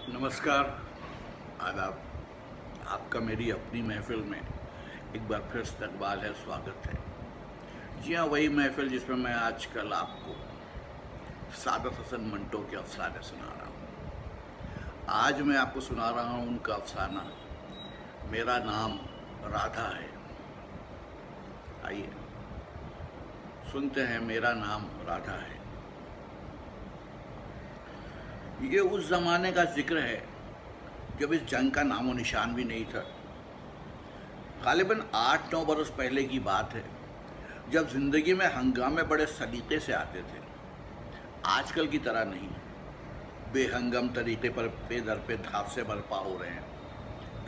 नमस्कार, आदाब। आपका मेरी अपनी महफ़िल में एक बार फिर इस्तकबाल है, स्वागत है। जी हाँ, वही महफ़िल जिसमें मैं आजकल आपको सादत हसन मंटो के अफ़साने सुना रहा हूँ। आज मैं आपको सुना रहा हूँ उनका अफ़साना, मेरा नाम राधा है। आइए सुनते हैं, मेरा नाम राधा है। ये उस ज़माने का ज़िक्र है जब इस जंग का नामो निशान भी नहीं था। ग़ालिबन 8-9 बरस पहले की बात है, जब ज़िंदगी में हंगामे बड़े सलीक़े से आते थे। आजकल की तरह नहीं, बेहंगम तरीक़े पर पे दर पे हादसे बर्पा हो रहे हैं,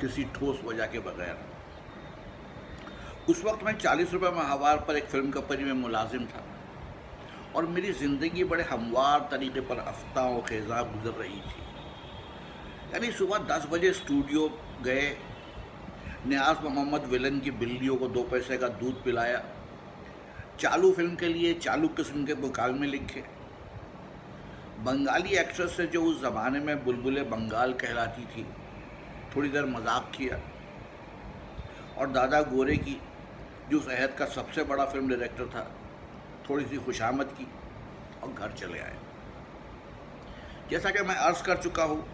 किसी ठोस वजह के बगैर। उस वक्त मैं 40 रुपये माहवार पर एक फ़िल्म कंपनी में मुलाजिम था और मेरी ज़िंदगी बड़े हमवार तरीक़े पर आफ्ता व ख़ेज़ा गुज़र रही थी। यानी सुबह 10 बजे स्टूडियो गए, नियाज़ मोहम्मद विलन की बिल्लियों को 2 पैसे का दूध पिलाया, चालू फिल्म के लिए चालू किस्म के मुकालमे लिखे, बंगाली एक्ट्रेस से जो उस ज़माने में बुलबुले बंगाल कहलाती थी थोड़ी देर मजाक किया, और दादा गोरे की जो उस अहद का सबसे बड़ा फिल्म डायरेक्टर था थोड़ी सी खुशामद की और घर चले आए। जैसा कि मैं अर्ज़ कर चुका हूँ,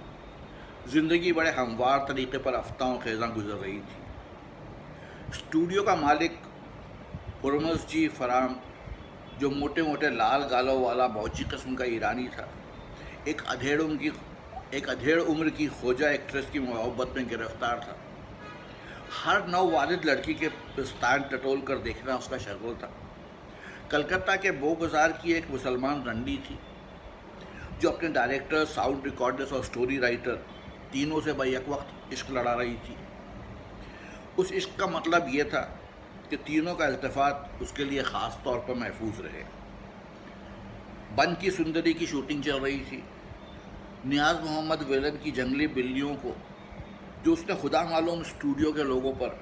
ज़िंदगी बड़े हमवार तरीक़े पर आफ्ता व ख़ेज़ा गुज़र रही थी। स्टूडियो का मालिक हुरमज़ जी फराम, जो मोटे मोटे लाल गालों वाला मौजी किस्म का ईरानी था, एक अधेड़ उम्र की खोजा एक्ट्रेस की मोहब्बत में गिरफ्तार था। हर नौवालिद लड़की के पिस्तान टटोल कर देखना उसका शगल था। कलकत्ता के बो बाज़ार की एक मुसलमान रंडी थी जो अपने डायरेक्टर, साउंड रिकॉर्डर्स और स्टोरी राइटर तीनों से बैक वक्त इश्क लड़ा रही थी। उस इश्क का मतलब ये था कि तीनों का इल्तिफ़ात उसके लिए ख़ास तौर पर महफूज रहे। बन की सुंदरी की शूटिंग चल रही थी। नियाज़ मोहम्मद विलन की जंगली बिल्लियों को, जो उसने खुदा मालूम स्टूडियो के लोगों पर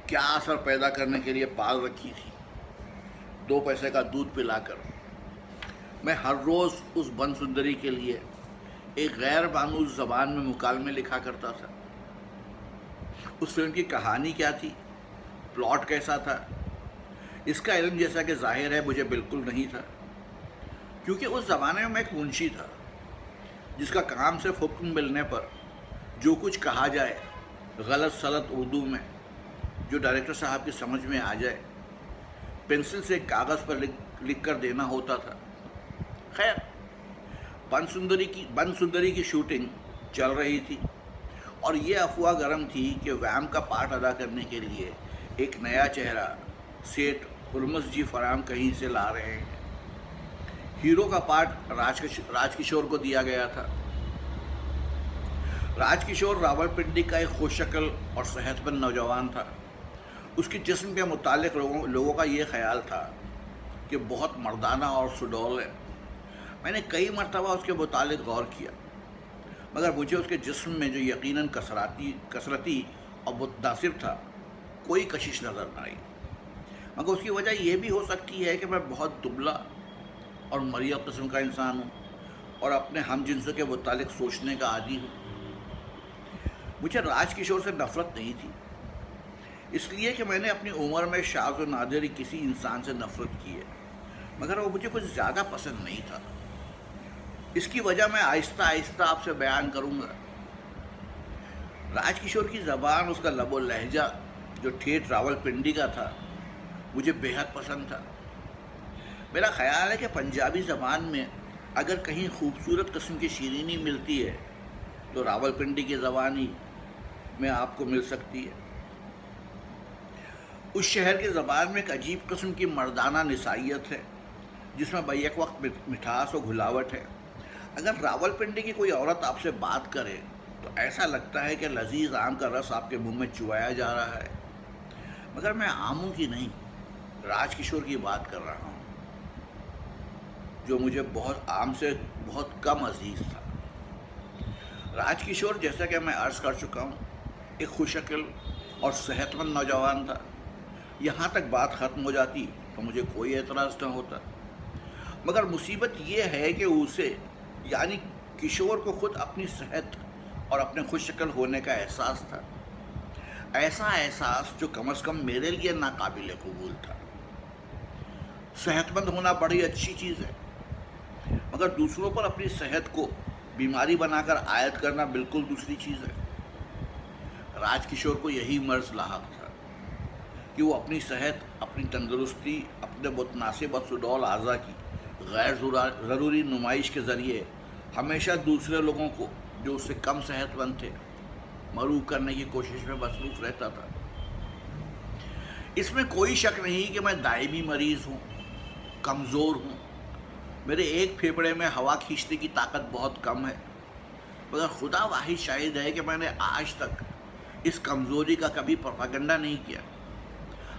क्या असर पैदा करने के लिए पाल रखी थी, 2 पैसे का दूध पिलाकर मैं हर रोज़ उस बन सुंदरी के लिए एक गैर मानूस ज़बान में मुकालमे लिखा करता था। उस फिल्म की कहानी क्या थी, प्लॉट कैसा था, इसका इल्म जैसा कि जाहिर है मुझे बिल्कुल नहीं था, क्योंकि उस ज़माने में मैं एक मुंशी था जिसका काम सिर्फ हुक्म मिलने पर जो कुछ कहा जाए गलत सलत उर्दू में, जो डायरेक्टर साहब की समझ में आ जाए, पेंसिल से कागज़ पर लिख कर देना होता था। खैर, बन सुंदरी की शूटिंग चल रही थी और ये अफवाह गर्म थी कि वैम का पार्ट अदा करने के लिए एक नया चेहरा सेठ हुरमज़ जी फराम कहीं से ला रहे हैं। हीरो का पार्ट राजकिशोर को दिया गया था। राजकिशोर रावलपिंडी का एक खुशशक्ल और सेहतमंद नौजवान था। उसकी जिस्म के मुतालिक लोगों का ये ख्याल था कि बहुत मर्दाना और सुडौल है। मैंने कई मरतबा उसके मुतालिक गौर किया, मगर मुझे उसके जिस्म में जो यकीनन कसरती और मुतनासिब था, कोई कशिश नज़र न आई। मगर उसकी वजह यह भी हो सकती है कि मैं बहुत दुबला और मरिया किस्म का इंसान हूँ और अपने हम जिन्सों के मुतालिक सोचने का आदी हूँ। मुझे राजकिशोर से नफ़रत नहीं थी, इसलिए कि मैंने अपनी उम्र में शाज़ व नादिर किसी इंसान से नफ़रत की है, मगर वो मुझे कुछ ज़्यादा पसंद नहीं था। इसकी वजह मैं आहिस्ता आहिस्ता आपसे बयान करूँगा। राजकिशोर की ज़बान, उसका लबो लहजा जो ठेठ रावलपिंडी का था, मुझे बेहद पसंद था। मेरा ख़याल है कि पंजाबी ज़बान में अगर कहीं खूबसूरत किस्म की शीरीनी मिलती है तो रावलपिंडी की ज़बानी में आपको मिल सकती है। उस शहर की ज़बान में एक अजीब किस्म की मर्दाना निसाइयत है जिसमें बैक वक्त मिठास और घुलावट है। अगर रावलपिंडी की कोई औरत आपसे बात करे तो ऐसा लगता है कि लजीज आम का रस आपके मुंह में चुवाया जा रहा है। मगर मैं आमों की नहीं, राजकिशोर की बात कर रहा हूँ, जो मुझे आम से बहुत कम अजीज था। राजकिशोर, जैसा कि मैं अर्ज़ कर चुका हूँ, एक खुशशक्ल और सेहतमंद नौजवान था। यहाँ तक बात ख़त्म हो जाती तो मुझे कोई एतराज़ न होता, मगर मुसीबत ये है कि उसे, यानी किशोर को, खुद अपनी सेहत और अपने खुश शक्ल होने का एहसास था, ऐसा एहसास जो कम से कम मेरे लिए नाकाबिल कबूल था। सेहतमंद होना बड़ी अच्छी चीज़ है, मगर दूसरों पर अपनी सेहत को बीमारी बनाकर आयत करना बिल्कुल दूसरी चीज़ है। राजकिशोर को यही मर्ज लाहक था कि वो अपनी सेहत, अपनी तंदुरुस्ती, अपने मुतनासिब और सुडौल आज़ा की गैर ज़रूरी नुमाइश के ज़रिए हमेशा दूसरे लोगों को जो उससे कम सेहतमंद थे मरूब करने की कोशिश में मसरूफ़ रहता था। इसमें कोई शक नहीं कि मैं दायमी मरीज़ हूँ, कमज़ोर हूँ, मेरे एक फेफड़े में हवा खींचने की ताकत बहुत कम है, मगर खुदा वाहिद शाहिद है कि मैंने आज तक इस कमज़ोरी का कभी प्रोपेगेंडा नहीं किया।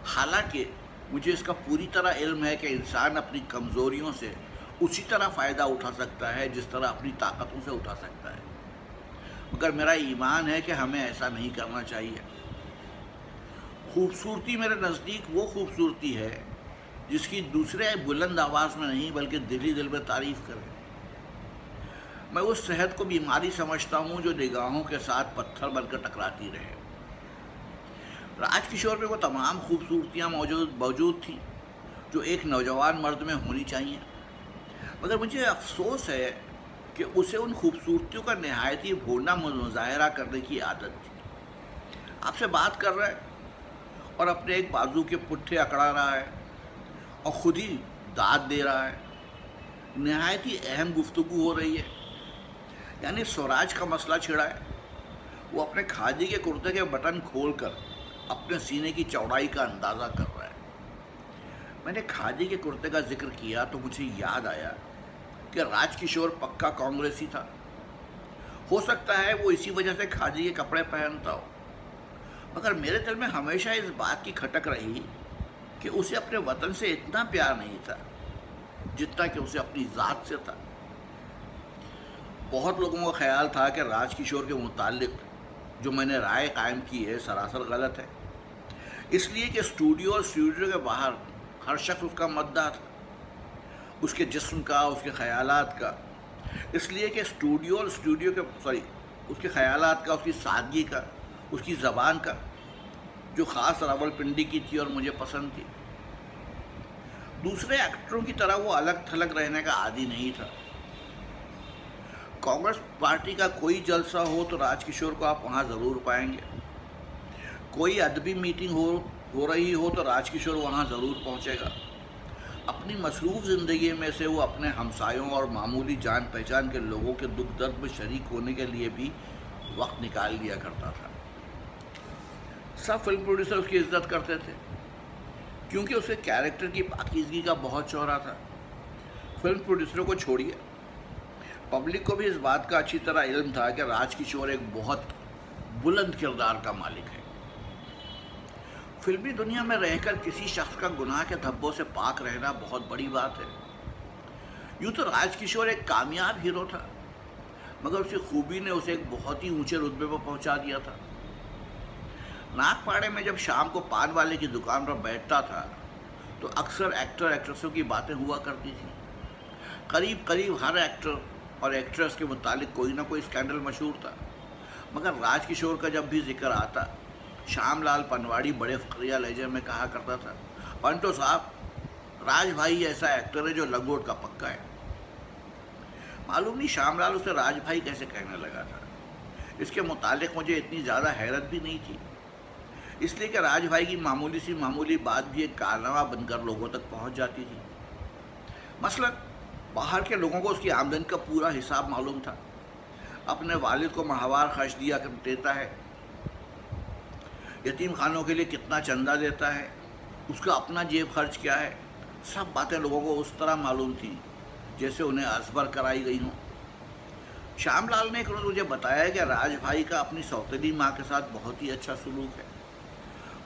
हालांकि मुझे इसका पूरी तरह इल्म है कि इंसान अपनी कमज़ोरियों से उसी तरह फ़ायदा उठा सकता है जिस तरह अपनी ताकतों से उठा सकता है, मगर मेरा ईमान है कि हमें ऐसा नहीं करना चाहिए। खूबसूरती मेरे नज़दीक वो खूबसूरती है जिसकी दूसरे बुलंद आवाज़ में नहीं बल्कि दिल ही दिल में तारीफ़ करें। मैं उस सेहत को बीमारी समझता हूँ जो निगाहों के साथ पत्थर बनकर टकराती रहे। राजकिशोर में वो तमाम खूबसूरतियाँ मौजूद थी जो एक नौजवान मर्द में होनी चाहिए, मगर मुझे अफसोस है कि उसे उन खूबसूरतियों का नहायत ही भोरना मुजाहरा करने की आदत थी। आपसे बात कर रहा है और अपने एक बाजू के पुट्ठे अकड़ा रहा है और ख़ुद ही दाद दे रहा है। नहायत ही अहम गुफ्तगू हो रही है, यानी स्वराज का मसला छिड़ा है। वो अपने खादी के कुर्ते के बटन खोलकर अपने सीने की चौड़ाई का अंदाज़ा कर रहा है। मैंने खादी के कुर्ते का जिक्र किया तो मुझे याद आया कि राजकिशोर पक्का कांग्रेसी था। हो सकता है वो इसी वजह से खादी के कपड़े पहनता हो, मगर मेरे दिल में हमेशा इस बात की खटक रही कि उसे अपने वतन से इतना प्यार नहीं था जितना कि उसे अपनी ज़ात से था। बहुत लोगों का ख्याल था कि राजकिशोर के मुतालिक जो मैंने राय कायम की है सरासर गलत है, इसलिए कि स्टूडियो और स्टूडियो के बाहर हर शख्स उसका मद्दाह था, उसके जिस्म का, उसके ख़यालात का। इसलिए कि उसके ख़यालात का, उसकी सादगी का, उसकी ज़बान का जो ख़ास रावलपिंडी की थी और मुझे पसंद थी। दूसरे एक्टरों की तरह वो अलग थलग रहने का आदी नहीं था। कांग्रेस पार्टी का कोई जलसा हो तो राजकिशोर को आप वहाँ ज़रूर पाएंगे। कोई अदबी मीटिंग हो रही हो तो राजकिशोर वहाँ ज़रूर पहुँचेगा। अपनी मसरूफ़ ज़िंदगी में से वो अपने हमसायों और मामूली जान पहचान के लोगों के दुख दर्द में शरीक होने के लिए भी वक्त निकाल लिया करता था। सब फिल्म प्रोड्यूसर उसकी इज्जत करते थे क्योंकि उसके कैरेक्टर की पाकीज़गी का बहुत चौरा था। फिल्म प्रोड्यूसरों को छोड़िए, पब्लिक को भी इस बात का अच्छी तरह इल्म था कि राजकिशोर एक बहुत बुलंद किरदार का मालिक है। फिल्मी दुनिया में रहकर किसी शख्स का गुनाह के धब्बों से पाक रहना बहुत बड़ी बात है। यूँ तो राजकिशोर एक कामयाब हीरो था, मगर उसकी खूबी ने उसे एक बहुत ही ऊंचे रुतबे पर पहुंचा दिया था। नागपाड़े में जब शाम को पान वाले की दुकान पर बैठता था तो अक्सर एक्टर एक्ट्रेसों की बातें हुआ करती थी। करीब करीब हर एक्टर और एक्ट्रेस के मुतालिक कोई ना कोई स्कैंडल मशहूर था, मगर राजकिशोर का जब भी जिक्र आता श्यामलाल पनवाड़ी बड़े फखरिया लहजे में कहा करता था, पंटो साहब, राज भाई ऐसा एक्टर है जो लंगोट का पक्का है। मालूम नहीं श्यामलाल उसे राज भाई कैसे कहने लगा था। इसके मुतालिक मुझे इतनी ज़्यादा हैरत भी नहीं थी, इसलिए कि राज भाई की मामूली सी मामूली बात भी एक कारनामा बनकर लोगों तक पहुंच जाती थी। मसलन बाहर के लोगों को उसकी आमदनी का पूरा हिसाब मालूम था। अपने वालिद को माहवार खर्च देता है, यतीम खानों के लिए कितना चंदा देता है, उसका अपना जेब खर्च क्या है, सब बातें लोगों को उस तरह मालूम थी जैसे उन्हें असबर कराई गई हों। श्यामलाल ने एक रोज़ मुझे बताया कि राज भाई का अपनी सौतेली माँ के साथ बहुत ही अच्छा सलूक है।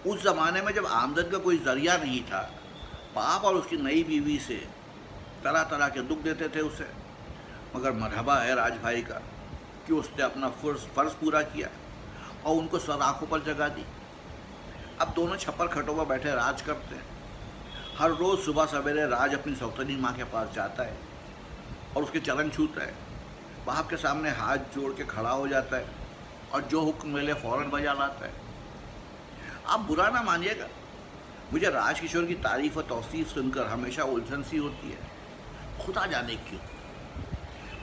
उस ज़माने में जब आमदन का कोई ज़रिया नहीं था, बाप और उसकी नई बीवी से तरह तरह के दुख देते थे उसे, मगर मरहबा है राज भाई का कि उसने अपना फ़र्ज़ पूरा किया और उनको सर आँखों पर जगा दी। अब दोनों छप्पर खटों पर बैठे राज करते हैं। हर रोज़ सुबह सवेरे राज अपनी सौतेली माँ के पास जाता है और उसके चरण छूता है, बाप के सामने हाथ जोड़ के खड़ा हो जाता है और जो हुक्म मिले फ़ौरन बजा लाता है। आप बुरा ना मानिएगा, मुझे राजकिशोर की तारीफ़ और तौसीफ़ सुनकर हमेशा उलझन सी होती है, खुदा जाने क्यों।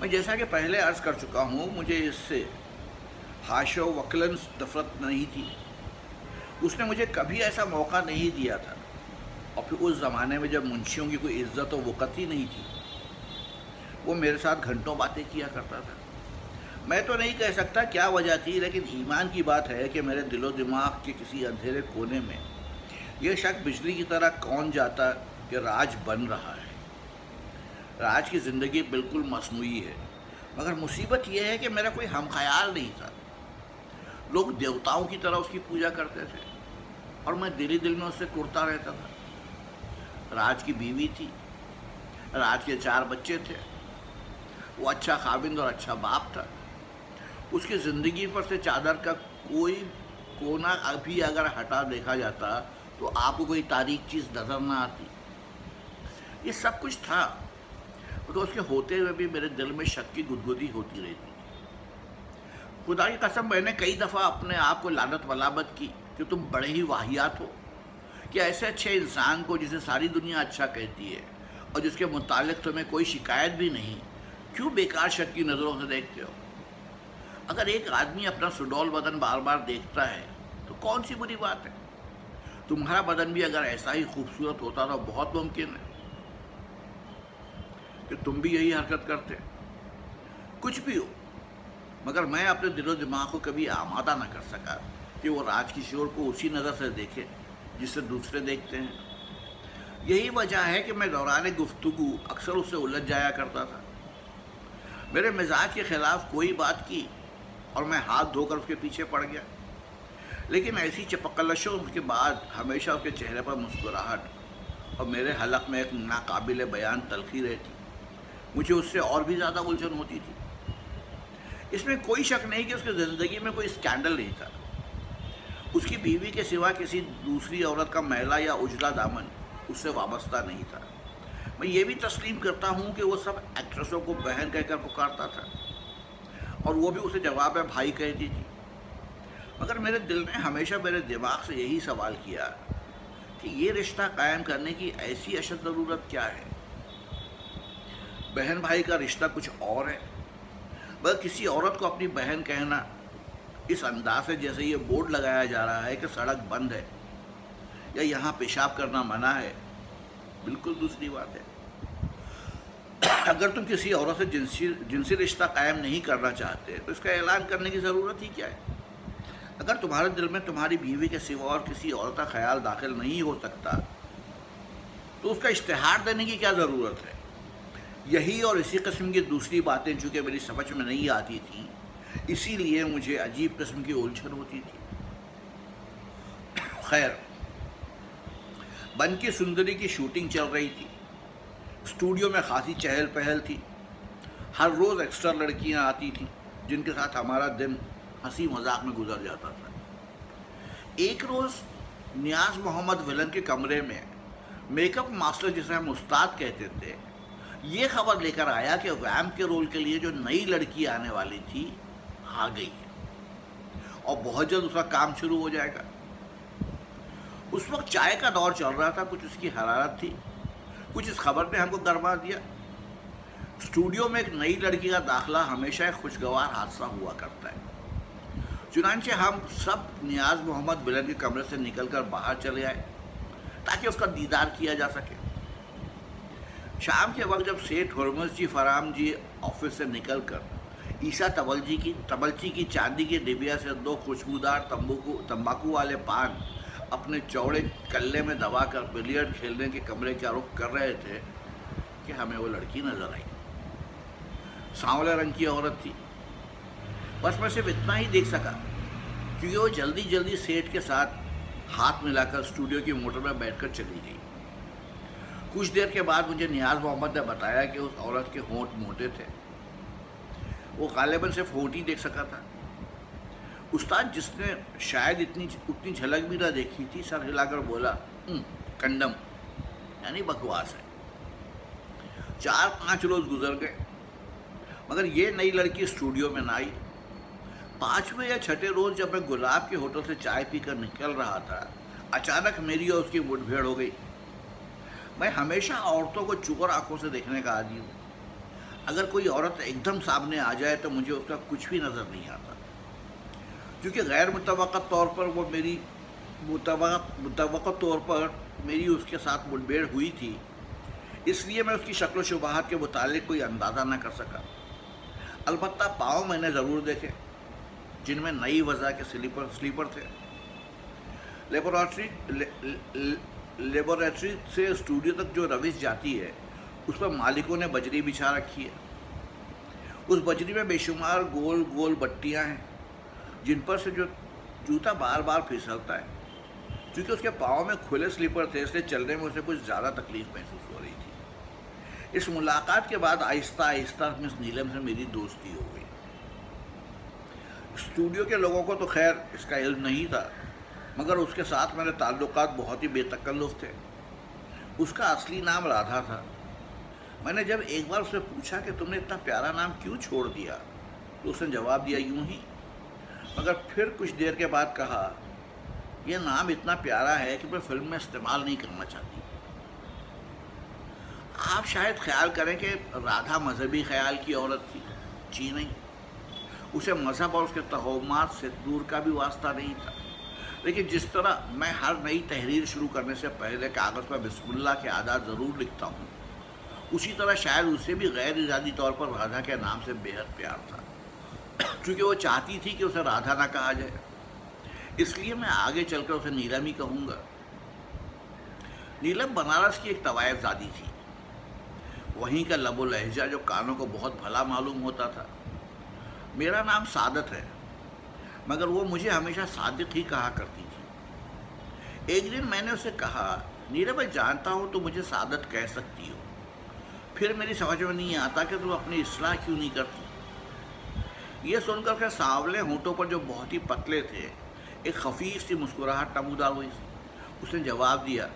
मैं जैसा कि पहले अर्ज़ कर चुका हूँ, मुझे इससे हाशो वकलन नफ़रत नहीं थी। उसने मुझे कभी ऐसा मौका नहीं दिया था, और फिर उस ज़माने में जब मुंशियों की कोई इज़्ज़त और वक़्त ही नहीं थी, वो मेरे साथ घंटों बातें किया करता था। मैं तो नहीं कह सकता क्या वजह थी, लेकिन ईमान की बात है कि मेरे दिलो दिमाग के किसी अंधेरे कोने में यह शक बिजली की तरह कौन जाता कि राज बन रहा है। राज की ज़िंदगी बिल्कुल मसनूई है, मगर मुसीबत यह है कि मेरा कोई हम ख्याल नहीं था। लोग देवताओं की तरह उसकी पूजा करते थे और मैं दिल ही दिल में उससे कुड़ता रहता था। राज की बीवी थी, राज के 4 बच्चे थे, वो अच्छा खाविंद और अच्छा बाप था। उसकी ज़िंदगी पर से चादर का कोई कोना अभी अगर हटा देखा जाता तो आपको कोई तारीख चीज़ नज़र ना आती। ये सब कुछ था, तो उसके होते हुए भी मेरे दिल में शक की गुदगुदी होती रहती। खुदा की कसम, मैंने कई दफ़ा अपने आप को लानत मलामत की कि तुम बड़े ही वाहियात हो, कि ऐसे अच्छे इंसान को जिसे सारी दुनिया अच्छा कहती है और जिसके मुतालिक तुम्हें कोई शिकायत भी नहीं, क्यों बेकार शक की नज़रों से देखते हो। अगर एक आदमी अपना सुडौल बदन बार बार देखता है तो कौन सी बुरी बात है। तुम्हारा बदन भी अगर ऐसा ही खूबसूरत होता तो बहुत मुमकिन है कि तुम भी यही हरकत करते। कुछ भी हो, मगर मैं अपने दिलो दिमाग को कभी आमादा ना कर सका कि वो राजकिशोर को उसी नज़र से देखे जिससे दूसरे देखते हैं। यही वजह है कि मैं दौरान गुफ्तगू अक्सर उससे उलझ जाया करता था। मेरे मिजाज के ख़िलाफ़ कोई बात की और मैं हाथ धोकर उसके पीछे पड़ गया, लेकिन ऐसी चपकलशों के बाद हमेशा उसके चेहरे पर मुस्कुराहट और मेरे हलक में एक नाकाबिले बयान तलखी रहती। मुझे उससे और भी ज़्यादा उलझन होती थी। इसमें कोई शक नहीं कि उसकी ज़िंदगी में कोई स्कैंडल नहीं था। उसकी बीवी के सिवा किसी दूसरी औरत का मैला या उजला दामन उससे वाबस्ता नहीं था। मैं ये भी तस्लीम करता हूँ कि वो सब एक्ट्रेसों को बहन कहकर पुकारता था और वो भी उसे जवाब में भाई कहती थी। मगर मेरे दिल ने हमेशा मेरे दिमाग से यही सवाल किया कि ये रिश्ता कायम करने की ऐसी अशद ज़रूरत क्या है। बहन भाई का रिश्ता कुछ और है, वह किसी औरत को अपनी बहन कहना इस अंदाज से जैसे ये बोर्ड लगाया जा रहा है कि सड़क बंद है या यहाँ पेशाब करना मना है, बिल्कुल दूसरी बात है। अगर तुम किसी औरत से जिनसी रिश्ता कायम नहीं करना चाहते तो इसका ऐलान करने की ज़रूरत ही क्या है। अगर तुम्हारे दिल में तुम्हारी बीवी के सिवा और किसी औरत का ख्याल दाखिल नहीं हो सकता तो उसका इश्तिहार देने की क्या ज़रूरत है। यही और इसी किस्म की दूसरी बातें चूँकि मेरी समझ में नहीं आती थी, इसीलिए मुझे अजीब किस्म की उलझन होती थी। खैर, बन की सुंदरी की शूटिंग चल रही थी। स्टूडियो में खासी चहल पहल थी। हर रोज़ एक्स्ट्रा लड़कियां आती थीं जिनके साथ हमारा दिन हंसी मजाक में गुजर जाता था। एक रोज़ नियाज मोहम्मद विलन के कमरे में मेकअप मास्टर, जिसे हम उस्ताद कहते थे, ये खबर लेकर आया कि वैम्प के रोल के लिए जो नई लड़की आने वाली थी आ गई है और बहुत जल्द उसका काम शुरू हो जाएगा। उस वक्त चाय का दौर चल रहा था, कुछ उसकी हरारत थी, कुछ इस खबर ने हमको गरमा दिया। स्टूडियो में एक नई लड़की का दाखिला हमेशा एक खुशगवार हादसा हुआ करता है। चुनांचे हम सब नियाज मोहम्मद विलन के कमरे से निकलकर बाहर चले आए ताकि उसका दीदार किया जा सके। शाम के वक्त जब सेठ हुरमुज़ जी फराम जी ऑफिस से निकलकर ईसा तबलची की चांदी की डिबिया से 2 खुशबूदार तंबाकू वाले पान अपने चौड़े कल्ले में दबाकर बिलियर्ड खेलने के कमरे का रुख कर रहे थे कि हमें वो लड़की नजर आई। सांवले रंग की औरत थी। बस मैं सिर्फ इतना ही देख सका क्योंकि वो जल्दी जल्दी सेठ के साथ हाथ मिलाकर स्टूडियो की मोटर में बैठकर चली गई। कुछ देर के बाद मुझे नियाज मोहम्मद ने बताया कि उस औरत के होंठ मोटे थे। वो गालिबन सिर्फ होंठ ही देख सका था। उस्ताद, जिसने शायद उतनी झलक भी ना देखी थी, सर हिलाकर बोला, कंडम, यानी बकवास है। 4-5 रोज़ गुजर गए मगर ये नई लड़की स्टूडियो में ना आई। 5वें या छठे रोज जब मैं गुलाब के होटल से चाय पीकर निकल रहा था, अचानक मेरी और उसकी मुठभेड़ हो गई। मैं हमेशा औरतों को चुकर आंखों से देखने का आदी हूँ। अगर कोई औरत एकदम सामने आ जाए तो मुझे उसका कुछ भी नज़र नहीं आता, क्योंकि गैर मुतवक्का तौर पर वो मेरी मुतवक्का तौर पर मेरी उसके साथ मुठभेड़ हुई थी, इसलिए मैं उसकी शक्ल शुबाहत के मुतालिक कोई अंदाज़ा न कर सका। अलबत्ता पाँव मैंने ज़रूर देखे, जिनमें नई वजह के स्लीपर थे। लेबोरेटरी से स्टूडियो तक जो रविश जाती है, उस पर मालिकों ने बजरी बिछा रखी है। उस बजरी में बेशुमार गोल गोल बट्टियां हैं, जिन पर से जो जूता बार बार फिसलता है। क्योंकि उसके पाँव में खुले स्लीपर थे, इसलिए चलने में उसे कुछ ज़्यादा तकलीफ महसूस हो रही थी। इस मुलाकात के बाद आहिस्ता आहिस्ता मिस नीलम से मेरी दोस्ती हो गई। स्टूडियो के लोगों को तो खैर इसका इल्म नहीं था, मगर उसके साथ मेरे ताल्लुकात बहुत ही बेतकल्लुफ़ थे। उसका असली नाम राधा था। मैंने जब एक बार उससे पूछा कि तुमने इतना प्यारा नाम क्यों छोड़ दिया, तो उसने जवाब दिया यूं ही, मगर फिर कुछ देर के बाद कहा, यह नाम इतना प्यारा है कि मैं फिल्म में इस्तेमाल नहीं करना चाहती। आप शायद ख्याल करें कि राधा मजहबी ख्याल की औरत थी। जी नहीं, उसे मज़हब और उसके तहम्मात से दूर का भी वास्ता नहीं था। लेकिन जिस तरह मैं हर नई तहरीर शुरू करने से पहले कागज़ पर बिस्मिल्लाह के आदात ज़रूर लिखता हूँ, उसी तरह शायद उसे भी गैर इरादी तौर पर राधा के नाम से बेहद प्यार था, क्योंकि वो चाहती थी कि उसे राधा ना कहा जाए। इसलिए मैं आगे चलकर उसे नीलम ही कहूँगा। नीलम बनारस की एक तवायफ़ज़ादी थी। वहीं का लबो लहजा जो कानों को बहुत भला मालूम होता था। मेरा नाम सादत है, मगर वो मुझे हमेशा सादिक ही कहा करती थी। एक दिन मैंने उसे कहा, नीलम मैं जानता हूँ तो मुझे सादत कह सकती हो, फिर मेरी समझ में नहीं आता कि तुम अपनी इस्लाह क्यों नहीं करती। ये सुनकर के सांवले होंठों पर जो बहुत ही पतले थे, एक खफीफ सी मुस्कुराहट नमूदार हुई। उसने जवाब दिया,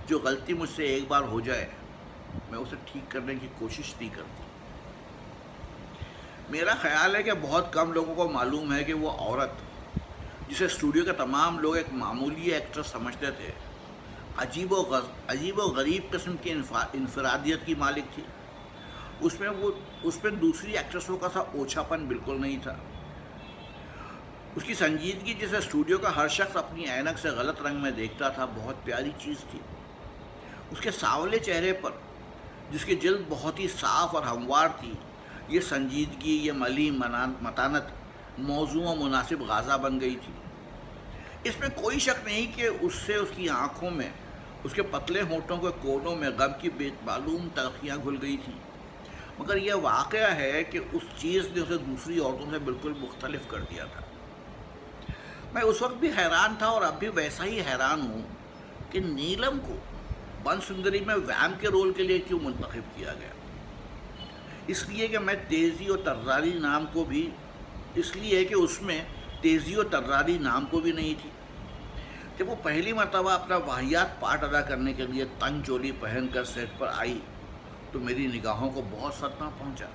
जो गलती मुझसे एक बार हो जाए, मैं उसे ठीक करने की कोशिश नहीं करती। मेरा ख्याल है कि बहुत कम लोगों को मालूम है कि वो औरत, जिसे स्टूडियो के तमाम लोग एक मामूली एक्ट्रेस समझते थे, अजीब व गरीब किस्म की इंफरादियत की मालिक थी। उसमें दूसरी एक्ट्रेसों का सा ओछापन बिल्कुल नहीं था। उसकी संजीदगी, जिसे स्टूडियो का हर शख्स अपनी ऐनक से गलत रंग में देखता था, बहुत प्यारी चीज़ थी। उसके सांवले चेहरे पर, जिसकी जिल्द बहुत ही साफ और हमवार थी, ये संजीदगी, ये मलीम मतानत मौजू व मुनासिब गाज़ा बन गई थी। इसमें कोई शक नहीं कि उससे उसकी आँखों में, उसके पतले होंठों के कोनों में गम की बेमालूम तलखियाँ घुल गई थी। मगर यह वाक़या है कि उस चीज़ ने उसे दूसरी औरतों से बिल्कुल मुख्तलिफ कर दिया था। मैं उस वक्त भी हैरान था और अब भी वैसा ही हैरान हूँ कि नीलम को बन सुंदरी में वैम के रोल के लिए क्यों मुंतखब किया गया। इसलिए कि मैं तेज़ी और तर्रारी नाम को भी, इसलिए कि उसमें तेज़ी और तर्रारी नाम को भी नहीं थी। जब वो पहली मर्तबा अपना वाहियात पार्ट अदा करने के लिए तंग चोली पहनकर सेट पर आई, तो मेरी निगाहों को बहुत सदमा पहुंचा।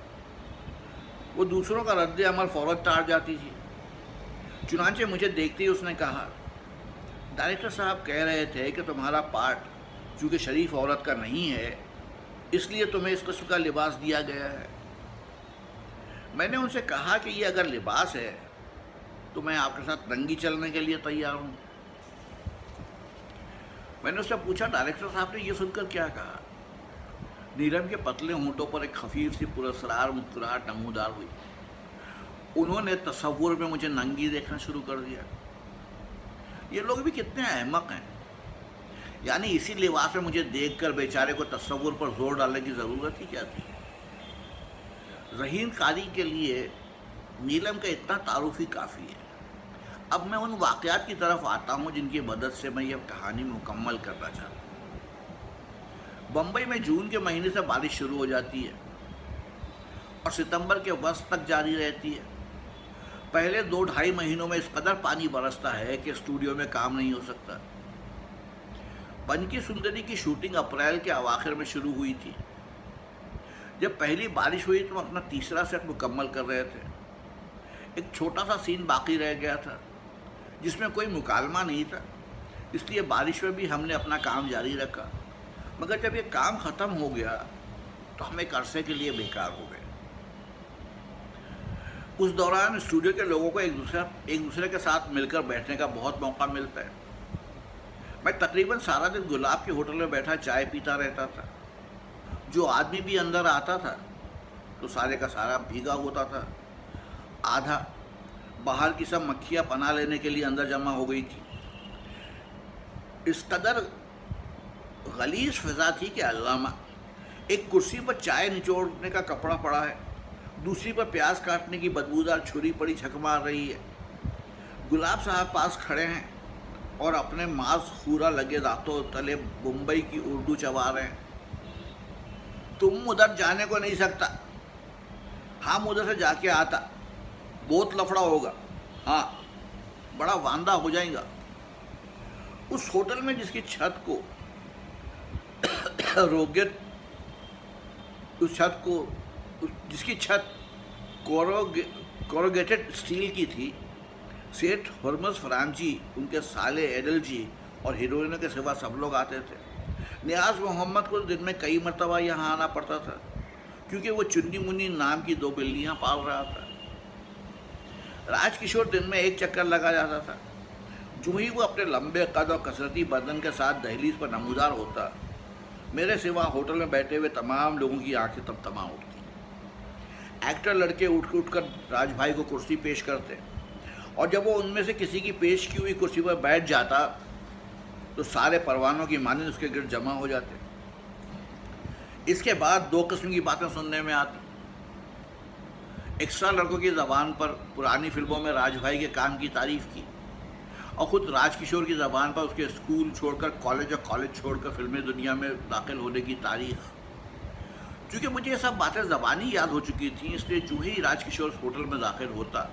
वो दूसरों का रद्द अमल फ़ौरन टाल जाती थी। चुनांचे मुझे देखते ही उसने कहा, डायरेक्टर साहब कह रहे थे कि तुम्हारा पार्ट चूँकि शरीफ औरत का नहीं है, इसलिए तुम्हें इस किस्म का लिबास दिया गया है। मैंने उनसे कहा कि ये अगर लिबास है तो मैं आपके साथ नंगी चलने के लिए तैयार हूँ। मैंने उससे पूछा, डायरेक्टर साहब ने ये सुनकर क्या कहा। नीलम के पतले होंठों पर एक खफीफ सी पुरस्कार मुस्कुराहट नमूदार हुई। उन्होंने तस्वुर में मुझे नंगी देखना शुरू कर दिया। ये लोग भी कितने अहमक हैं, यानी इसी लिबास में मुझे देखकर बेचारे को तस्वुर पर जोर डालने की ज़रूरत ही क्या थी। रहीन कारी के लिए नीलम का इतना तारुफ ही काफ़ी है। अब मैं उन वाक़यात की तरफ आता हूँ जिनकी मदद से मैं यह कहानी मुकम्मल करना चाहता हूँ। बम्बई में जून के महीने से बारिश शुरू हो जाती है और सितंबर के वस्त तक जारी रहती है। पहले 2-2.5 महीनों में इस कदर पानी बरसता है कि स्टूडियो में काम नहीं हो सकता। बन की सुंदरी की शूटिंग अप्रैल के अवाखिर में शुरू हुई थी। जब पहली बारिश हुई तो हम अपना तीसरा सेट मुकम्मल कर रहे थे। एक छोटा सा सीन बाकी रह गया था जिसमें कोई मुकालमा नहीं था, इसलिए बारिश में भी हमने अपना काम जारी रखा। मगर जब ये काम ख़त्म हो गया तो हम एक अरसे के लिए बेकार हो गए। उस दौरान स्टूडियो के लोगों को एक दूसरे के साथ मिलकर बैठने का बहुत मौका मिलता है। मैं तकरीबन सारा दिन गुलाब के होटल में बैठा चाय पीता रहता था। जो आदमी भी अंदर आता था तो सारे का सारा भीगा होता था, आधा बाहर की सब मक्खियाँ पनाह लेने के लिए अंदर जमा हो गई थी। इस कदर गलीज फिजा थी कि अल्लामा एक कुर्सी पर चाय निचोड़ने का कपड़ा पड़ा है, दूसरी पर प्याज काटने की बदबूदार छुरी पड़ी छक मार रही है। गुलाब साहब पास खड़े हैं और अपने मांस खूरा लगे दांतों तले मुंबई की उर्दू चबा रहे हैं। तुम उधर जाने को नहीं सकता, हम उधर से जाके आता, बहुत लफड़ा होगा, हाँ बड़ा वांदा हो जाएगा। उस होटल में जिसकी छत को जिसकी छत कोरोगेटेड स्टील की थी, सेठ हुर्मस फरांजी, उनके साले एडल जी और हीरोइनों के सिवा सब लोग आते थे। नियाज मोहम्मद को दिन में कई मरतबा यहाँ आना पड़ता था क्योंकि वो चुन्नी मुन्नी नाम की 2 बिल्लियाँ पाल रहा था। राजकिशोर दिन में एक चक्कर लगा जाता था। जो ही वो अपने लंबे कद और कसरती बदन के साथ दहलीज पर नमूदार होता, मेरे सिवा होटल में बैठे हुए तमाम लोगों की आंखें तमतमा उठती। एक्टर लड़के उठ कर राज भाई को कुर्सी पेश करते और जब वो उनमें से किसी की पेश की हुई कुर्सी पर बैठ जाता तो सारे परवानों की मानिंद उसके गिर्द जमा हो जाते। इसके बाद 2 किस्म की बातें सुनने में आती। एक्स्ट्रा लड़कों की ज़बान पर पुरानी फिल्मों में राज भाई के काम की तारीफ़ की और ख़ुद राजकिशोर की ज़बान पर उसके स्कूल छोड़कर कॉलेज और कॉलेज छोड़कर फिल्मी दुनिया में दाखिल होने की तारीख़। क्योंकि मुझे ये सब बातें ज़बानी याद हो चुकी थी, इसलिए जो ही राजकिशोर होटल में दाखिल होता,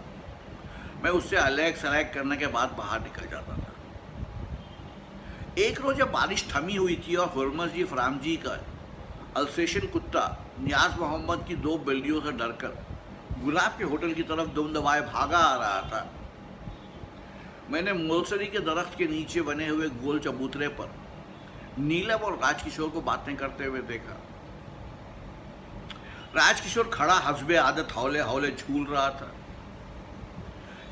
मैं उससे अलैग सलैग करने के बाद बाहर निकल जाता था। एक रोज़ जब बारिश थमी हुई थी और हुर्मस जी फरामजी का अल्सेशियन कुत्ता नियाज मोहम्मद की 2 बिल्लियों से डरकर गुलाब के होटल की तरफ दुम दबाए भागा आ रहा था, मैंने मोलसरी के दरख्त के नीचे बने हुए गोल चबूतरे पर नीलम और राजकिशोर को बातें करते हुए देखा। राजकिशोर खड़ा हस्बे आदत हौले हौले झूल रहा था।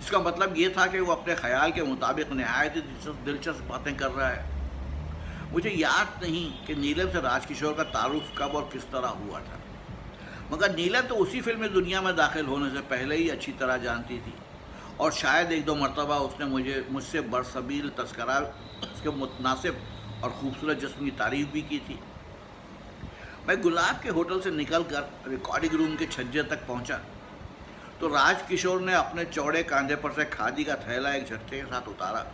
इसका मतलब ये था कि वो अपने ख्याल के मुताबिक नहायत दिलचस्प बातें कर रहा है। मुझे याद नहीं कि नीलम से राजकिशोर का तारुफ कब और किस तरह हुआ था, मगर नीलम तो उसी फिल्मी दुनिया में दाखिल होने से पहले ही अच्छी तरह जानती थी और शायद 1-2 मरतबा उसने मुझसे बरसबील तस्करा उसके मुतनासिब और ख़ूबसूरत जिस्म की तारीफ़ भी की थी। मैं गुलाब के होटल से निकलकर रिकॉर्डिंग रूम के छज्जे तक पहुंचा तो राजकिशोर ने अपने चौड़े कंधे पर से खादी का थैला एक झटके के साथ उतारा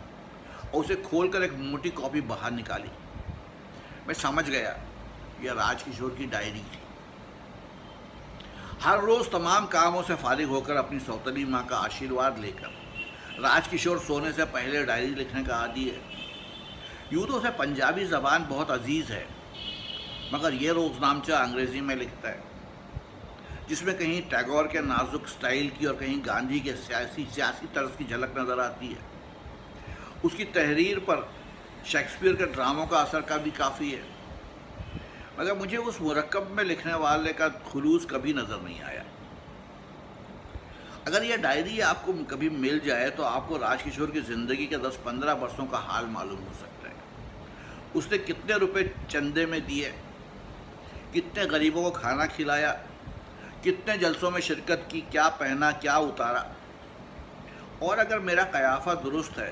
और उसे खोलकर एक मोटी कॉपी बाहर निकाली। मैं समझ गया यह राजकिशोर की डायरी थी। हर रोज़ तमाम कामों से फारिग होकर अपनी सौतनी माँ का आशीर्वाद लेकर राजकिशोर सोने से पहले डायरी लिखने का आदी है। यूँ तो उसे पंजाबी ज़बान बहुत अजीज़ है, मगर ये रोज़नामचा अंग्रेज़ी में लिखता है, जिसमें कहीं टैगोर के नाजुक स्टाइल की और कहीं गांधी के सियासी तर्ज की झलक नज़र आती है। उसकी तहरीर पर शेक्सपियर के ड्रामों का असर का भी काफ़ी है, मगर मुझे उस मुरक्कब में लिखने वाले का खुलूस कभी नज़र नहीं आया। अगर यह डायरी आपको कभी मिल जाए तो आपको राजकिशोर की ज़िंदगी के 10-15 वर्षों का हाल मालूम हो सकता है। उसने कितने रुपए चंदे में दिए, कितने गरीबों को खाना खिलाया, कितने जलसों में शिरकत की, क्या पहना, क्या उतारा। और अगर मेरा कयाफा दुरुस्त है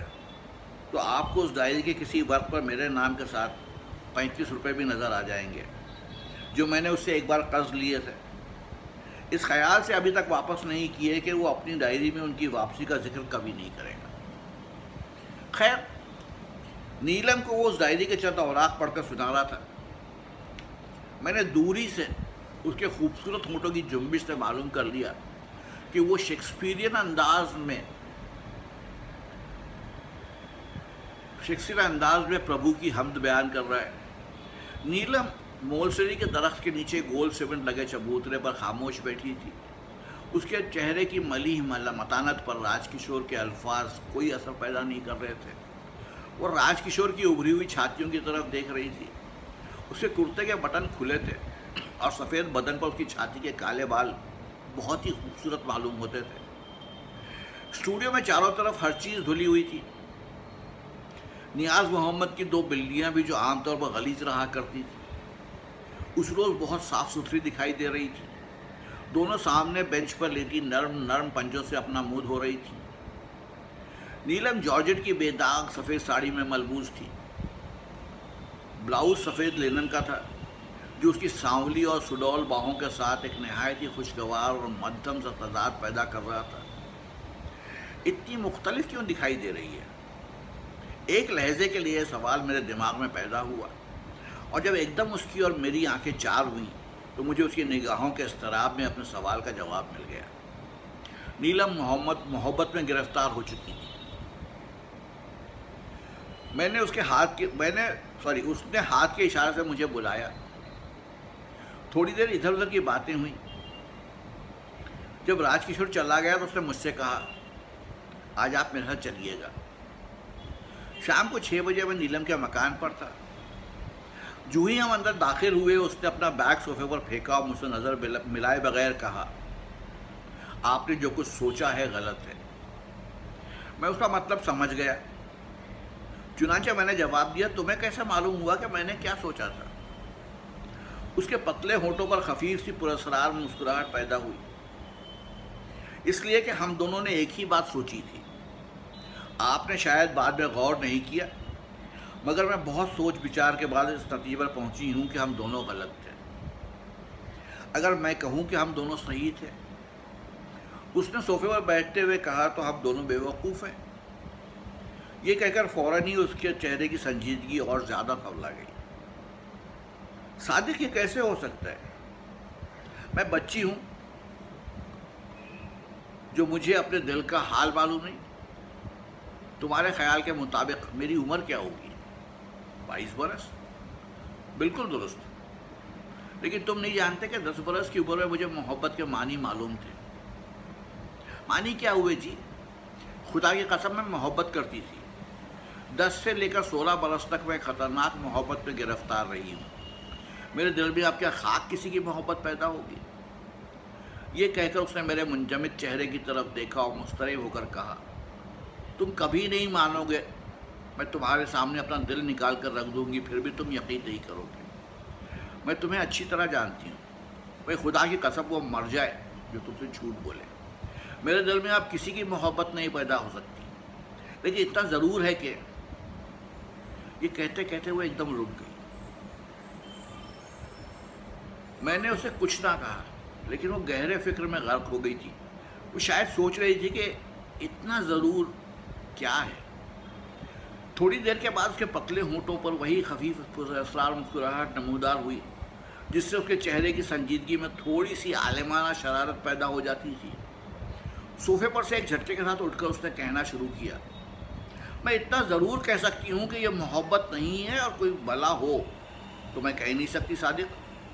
तो आपको उस डायरी के किसी वर्क पर मेरे नाम के साथ 35 रुपये भी नज़र आ जाएंगे, जो मैंने उससे एक बार कर्ज लिए थे। इस ख्याल से अभी तक वापस नहीं किए कि वो अपनी डायरी में उनकी वापसी का जिक्र कभी नहीं करेगा। खैर, नीलम को वो उस डायरी के चंद औराक पढ़कर सुना रहा था। मैंने दूरी से उसके खूबसूरत होठों की जुम्बिश से मालूम कर लिया कि वो शेक्सपियरियन अंदाज में प्रभु की हम्द बयान कर रहा है। नीलम मोलसरी के दरख्त के नीचे गोल सीमेंट लगे चबूतरे पर खामोश बैठी थी। उसके चेहरे की मलीह मतानत पर राजकिशोर के अल्फाज कोई असर पैदा नहीं कर रहे थे। वो राजकिशोर की उभरी हुई छातियों की तरफ देख रही थी। उसके कुर्ते के बटन खुले थे और सफ़ेद बदन पर उसकी छाती के काले बाल बहुत ही खूबसूरत मालूम होते थे। स्टूडियो में चारों तरफ हर चीज़ धुली हुई थी। नियाज मोहम्मद की 2 बिल्लियाँ भी जो आमतौर पर गलीज रहा करती थी उस रोज़ बहुत साफ सुथरी दिखाई दे रही थी। दोनों सामने बेंच पर लेटी नर्म नर्म पंजों से अपना मुंह धो रही थी। नीलम जॉर्जेट की बेदाग सफ़ेद साड़ी में मलबूस थी। ब्लाउज सफ़ेद लेनन का था जो उसकी सांवली और सुडौल बाहों के साथ एक नहायत ही खुशगवार और मध्यम सा तजाद पैदा कर रहा था। इतनी मुख्तलिफ क्यों दिखाई दे रही है? एक लहजे के लिए सवाल मेरे दिमाग में पैदा हुआ और जब एकदम उसकी और मेरी आंखें चार हुईं तो मुझे उसकी निगाहों के इस्तराब में अपने सवाल का जवाब मिल गया। नीलम मोहब्बत में गिरफ्तार हो चुकी थी। उसने हाथ के इशारे से मुझे बुलाया। थोड़ी देर इधर उधर की बातें हुई। जब राजकिशोर चला गया तो उसने मुझसे कहा, आज आप मेरे साथ चलिएगा। शाम को 6 बजे मैं नीलम के मकान पर था। जो ही हम अंदर दाखिल हुए उसने अपना बैग सोफे पर फेंका और मुझसे नज़र मिलाए बगैर कहा, आपने जो कुछ सोचा है गलत है। मैं उसका मतलब समझ गया। चुनांचे मैंने जवाब दिया, तुम्हें कैसे मालूम हुआ कि मैंने क्या सोचा था? उसके पतले होठों पर खफीफ सी पुरस्कार मुस्कुराहट पैदा हुई। इसलिए कि हम दोनों ने एक ही बात सोची थी। आपने शायद बाद में गौर नहीं किया, मगर मैं बहुत सोच विचार के बाद इस नतीजे पर पहुंची हूं कि हम दोनों गलत थे। अगर मैं कहूं कि हम दोनों सही थे, उसने सोफे पर बैठते हुए कहा, तो हम दोनों बेवकूफ़ हैं। ये कहकर फौरन ही उसके चेहरे की संजीदगी और ज़्यादा फवला गई। सादिक, ये कैसे हो सकता है? मैं बच्ची हूँ जो मुझे अपने दिल का हाल मालूम नहीं। तुम्हारे ख्याल के मुताबिक मेरी उम्र क्या होगी? 22 बरस। बिल्कुल दुरुस्त। लेकिन तुम नहीं जानते कि 10 बरस की उम्र में मुझे मोहब्बत के मानी मालूम थे। मानी क्या हुए जी? खुदा की कसम मैं मोहब्बत करती थी। 10 से लेकर 16 बरस तक मैं ख़तरनाक मोहब्बत में गिरफ्तार रही हूँ। मेरे दिल में अब क्या खाक किसी की मोहब्बत पैदा होगी? ये कहकर उसने मेरे मुंजमिद चेहरे की तरफ देखा और मुस्तरब होकर कहा, तुम कभी नहीं मानोगे। मैं तुम्हारे सामने अपना दिल निकाल कर रख दूंगी, फिर भी तुम यकीन नहीं करोगे। मैं तुम्हें अच्छी तरह जानती हूँ। भाई खुदा की कसम वो मर जाए जो तुमसे झूठ बोले। मेरे दिल में अब किसी की मोहब्बत नहीं पैदा हो सकती। लेकिन इतना ज़रूर है कि ये कहते कहते वो एकदम रुक गई। मैंने उसे कुछ ना कहा, लेकिन वो गहरे फिक्र में गर्क हो गई थी। वो शायद सोच रही थी कि इतना ज़रूर क्या है। थोड़ी देर के बाद उसके पतले होंठों पर वही खफीफ असरार मुस्कुराहट नमूदार हुई जिससे उसके चेहरे की संजीदगी में थोड़ी सी आलिमाना शरारत पैदा हो जाती थी। सोफे पर से एक झटके के साथ उठकर उसने कहना शुरू किया, मैं इतना ज़रूर कह सकती हूँ कि यह मोहब्बत नहीं है और कोई भला हो तो मैं कह नहीं सकती सादिक,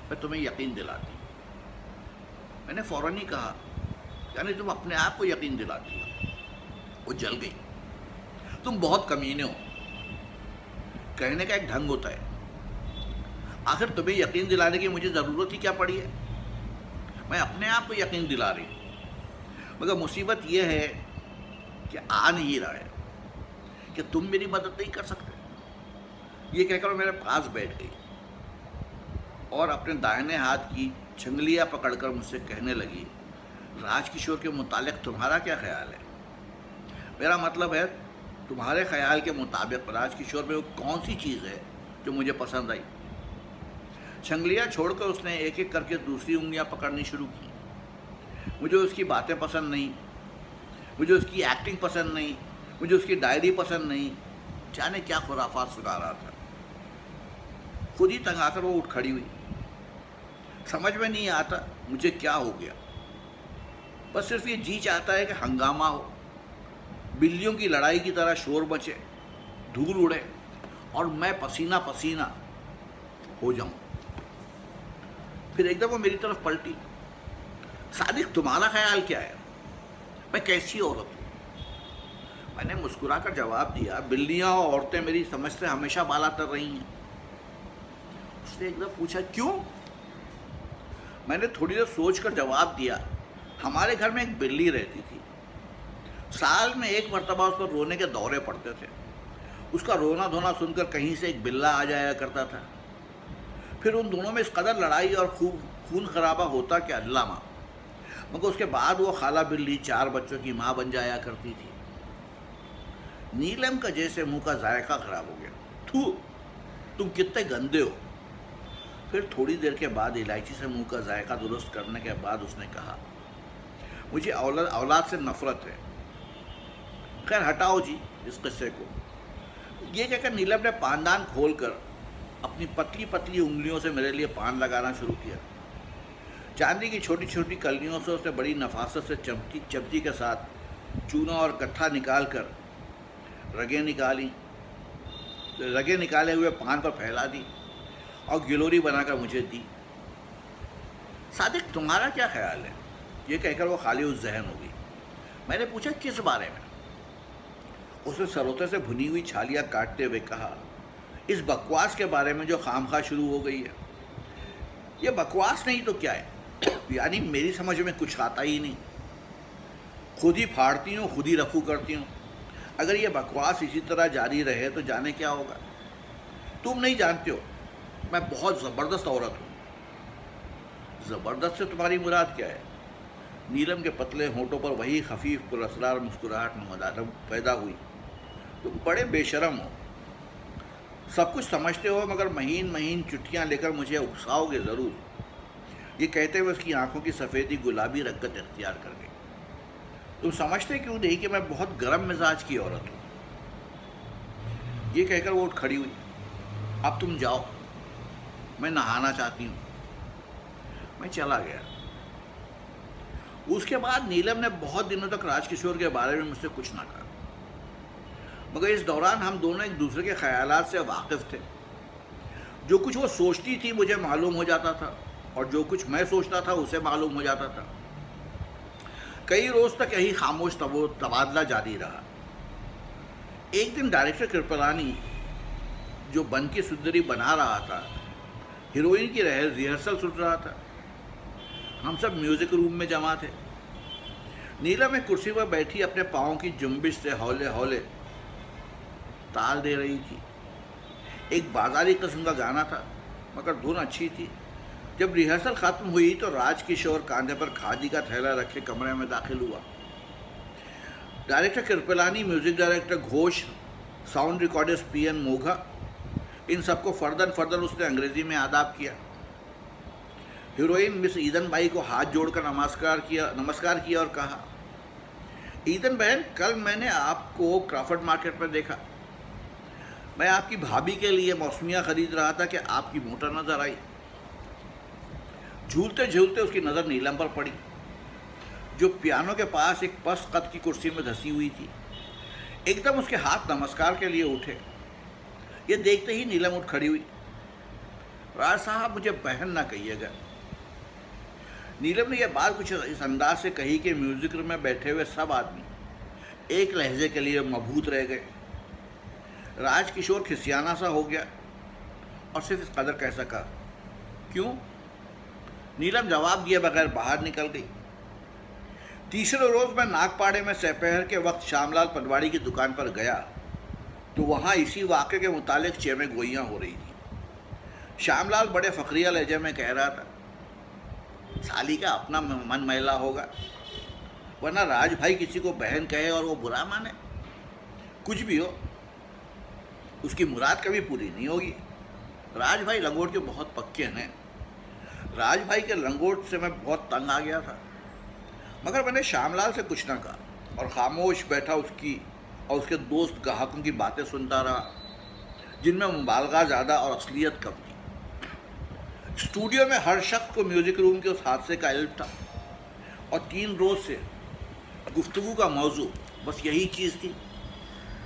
मैं तुम्हें यकीन दिलाती। मैंने फ़ौरन ही कहा, यानी तुम अपने आप को यकीन दिलाती हो? वो जल गई। तुम बहुत कमीने हो। कहने का एक ढंग होता है। आखिर तुम्हें यकीन दिलाने की मुझे ज़रूरत ही क्या पड़ी है? मैं अपने आप को यकीन दिला रही हूँ। मगर मुसीबत यह है कि आ नहीं रहा है कि तुम मेरी मदद नहीं कर सकते। ये कहकर वो मेरे पास बैठ गई और अपने दाहिने हाथ की छंगलियाँ पकड़कर मुझसे कहने लगी, राजकिशोर के मुतालिक तुम्हारा क्या ख्याल है? मेरा मतलब है तुम्हारे ख्याल के मुताबिक राजकिशोर में वो कौन सी चीज़ है जो मुझे पसंद आई? छंगलियाँ छोड़कर उसने एक एक करके दूसरी उंगलियाँ पकड़नी शुरू की। मुझे उसकी बातें पसंद नहीं, मुझे उसकी एक्टिंग पसंद नहीं, मुझे उसकी डायरी पसंद नहीं। जाने क्या खुराफात सुना रहा था। खुद ही तंग आकर वो उठ खड़ी हुई। समझ में नहीं आता मुझे क्या हो गया। बस सिर्फ ये जी चाहता है कि हंगामा हो, बिल्लियों की लड़ाई की तरह शोर मचे, धूल उड़े और मैं पसीना पसीना हो जाऊं। फिर एकदम वो मेरी तरफ पलटी। सादिक, तुम्हारा ख्याल क्या है? मैं कैसी औरत हूँ? मैंने मुस्कुरा कर जवाब दिया, बिल्लियाँ और औरतें मेरी समझ से हमेशा बाला तर रही हैं। उसने एकदम पूछा, क्यों? मैंने थोड़ी देर सोच कर जवाब दिया, हमारे घर में एक बिल्ली रहती थी। साल में एक मरतबा उस पर रोने के दौरे पड़ते थे। उसका रोना धोना सुनकर कहीं से एक बिल्ला आ जाया करता था। फिर उन दोनों में इस कदर लड़ाई और खून खराबा होता कि अल्लाह माँ। मगर उसके बाद वो खाला बिल्ली 4 बच्चों की माँ बन जाया करती थी। नीलम का जैसे मुंह का जायका खराब हो गया। थू, तुम कितने गंदे हो। फिर थोड़ी देर के बाद इलायची से मुंह का जायका दुरुस्त करने के बाद उसने कहा, मुझे औलाद से नफरत है। खैर हटाओ जी इस किस्से को। ये कहकर नीलम ने पानदान खोलकर अपनी पतली पतली उंगलियों से मेरे लिए पान लगाना शुरू किया। चांदी की छोटी छोटी कलियों से उसने बड़ी नफासत से चमची के साथ चूना और कट्ठा निकाल कर रगे निकाले हुए पान पर फैला दी और गिलोरी बनाकर मुझे दी। सादिक, तुम्हारा क्या ख्याल है? ये कहकर वो खाली उस जहन हो गई। मैंने पूछा, किस बारे में? उसने सरोते से भुनी हुई छालियाँ काटते हुए कहा, इस बकवास के बारे में जो खामखा शुरू हो गई है। ये बकवास नहीं तो क्या है? यानी मेरी समझ में कुछ आता ही नहीं। खुद ही फाड़ती हूँ, खुद ही रफू करती हूँ। अगर ये बकवास इसी तरह जारी रहे तो जाने क्या होगा। तुम नहीं जानते हो, मैं बहुत ज़बरदस्त औरत हूँ। ज़बरदस्त से तुम्हारी मुराद क्या है? नीलम के पतले होंठों पर वही खफीफ पुरअसरार मुस्कुराहट पैदा हुई। तुम बड़े बेशरम हो, सब कुछ समझते हो, मगर महीन महीन चुटकियाँ लेकर मुझे उकसाओगे ज़रूर। ये कहते हुए उसकी आंखों की सफ़ेदी गुलाबी रंगत इख्तियार कर गई। तुम समझते क्यों नहीं कि मैं बहुत गर्म मिजाज की औरत हूँ? ये कहकर वो उठ खड़ी हुई। अब तुम जाओ, मैं नहाना चाहती हूँ। मैं चला गया। उसके बाद नीलम ने बहुत दिनों तक राजकिशोर के बारे में मुझसे कुछ ना कहा, मगर इस दौरान हम दोनों एक दूसरे के ख्यालात से वाकिफ थे। जो कुछ वो सोचती थी मुझे मालूम हो जाता था, और जो कुछ मैं सोचता था उसे मालूम हो जाता था। कई रोज तक यही खामोश तबादला जारी रहा। एक दिन डायरेक्टर कृपलानी, जो बन की सुंदरी बना रहा था, हीरोइन की रिहर्सल सुन रहा था। हम सब म्यूजिक रूम में जमा थे। नीलम एक कुर्सी पर बैठी अपने पाँव की जुम्बिश से हौले हौले ताल दे रही थी। एक बाजारी किस्म का गाना था, मगर धुन अच्छी थी। जब रिहर्सल खत्म हुई तो राजकिशोर कांधे पर खादी का थैला रखे कमरे में दाखिल हुआ। Director Kripalani, music director Ghosh, sound recordist PN Mogha, इन सबको फर्दन उसने अंग्रेजी में आदाब किया। हीरोइन मिस ईदन बाई को हाथ जोड़कर नमस्कार किया और कहा, ईदन बहन, कल मैंने आपको क्रॉफर्ड मार्केट में देखा। मैं आपकी भाभी के लिए मौसमियाँ खरीद रहा था कि आपकी मोटर नजर आई। झूलते झूलते उसकी नज़र नीलम पर पड़ी, जो पियानो के पास एक पस्त कद की कुर्सी में धसी हुई थी। एकदम उसके हाथ नमस्कार के लिए उठे। ये देखते ही नीलम उठ खड़ी हुई। राज साहब, मुझे बहन ना कहिएगा। नीलम ने यह बात कुछ इस अंदाज से कही कि म्यूजिक रूम में बैठे हुए सब आदमी एक लहजे के लिए मबहूत रह गए। राजकिशोर खिसियाना सा हो गया और सिर्फ इस कदर कह सका, क्यों? नीलम जवाब दिए बगैर बाहर निकल गई। तीसरे रोज़ मैं नागपाड़े में दोपहर के वक्त श्यामलाल पटवारी की दुकान पर गया तो वहाँ इसी वाक़े के मुतालिक चेमे गोइयाँ हो रही थी। श्यामलाल बड़े फ़खरिया लहजे में कह रहा था, साली का अपना मन मैला होगा, वरना राज भाई किसी को बहन कहे और वो बुरा माने। कुछ भी हो, उसकी मुराद कभी पूरी नहीं होगी। राज भाई लंगोट के बहुत पक्के हैं। राज भाई के लंगोट से मैं बहुत तंग आ गया था, मगर मैंने श्यामलाल से कुछ ना कहा और खामोश बैठा उसकी और उसके दोस्त ग्राहकों की बातें सुनता रहा, जिनमें मुबालगा ज़्यादा और असलियत कम थी। स्टूडियो में हर शख्स को म्यूज़िक रूम के उस हादसे का इल्म था और 3 रोज़ से गुफ्तगू का मौजू बस यही चीज़ थी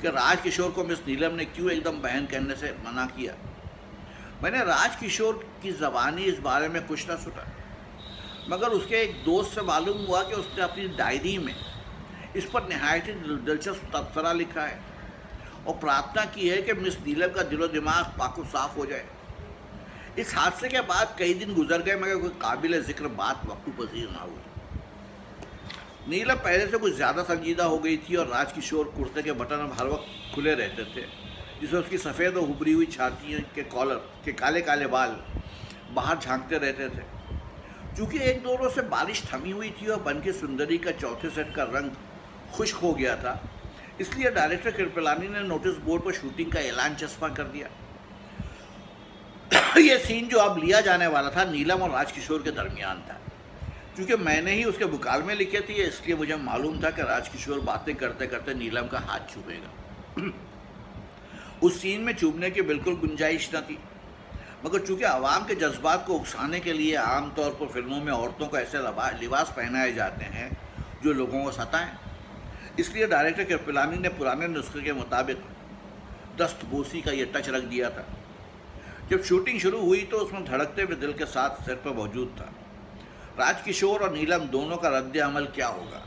कि राजकिशोर को मिस नीलम ने क्यों एकदम बहन कहने से मना किया। मैंने राजकिशोर की ज़बानी इस बारे में कुछ ना सुना। मगर उसके एक दोस्त से मालूम हुआ कि उसने अपनी डायरी में इस पर नहायत ही दिलचस्प तबसरा लिखा है और प्रार्थना की है कि मिस नीलम का दिलो दिमाग पाको साफ हो जाए। इस हादसे के बाद कई दिन गुजर गए मगर कोई काबिल ज़िक्र बात वक्तू पसीर ना हुई। नीलम पहले से कुछ ज़्यादा संजीदा हो गई थी और राजकिशोर कुर्ते के बटन हर वक्त खुले रहते थे, जिसमें उसकी सफ़ेद और उभरी हुई छाती के कॉलर के काले काले बाल बाहर झांकते रहते थे। चूँकि एक दो रोज से बारिश थमी हुई थी और बन की सुंदरी का चौथे सेट का रंग खुश्क हो गया था, इसलिए डायरेक्टर कृपलानी ने नोटिस बोर्ड पर शूटिंग का ऐलान चस्पा कर दिया। ये सीन जो अब लिया जाने वाला था नीलम और राजकिशोर के दरमियान था। क्योंकि मैंने ही उसके मुकालमे लिखे थे, इसलिए मुझे मालूम था कि राजकिशोर बातें करते करते नीलम का हाथ चूमेगा। उस सीन में चूमने की बिल्कुल गुंजाइश न थी, मगर चूंकि आवाम के जज्बात को उकसाने के लिए आमतौर पर फिल्मों में औरतों को ऐसे लिबास पहनाए जाते हैं जो लोगों को सताएं, इसलिए डायरेक्टर कृपलानी ने पुराने नुस्खे के मुताबिक दस्तबोसी का ये टच रख दिया था। जब शूटिंग शुरू हुई तो उसमें धड़कते हुए दिल के साथ सेट पर मौजूद था। राजकिशोर और नीलम दोनों का रद्द अमल क्या होगा,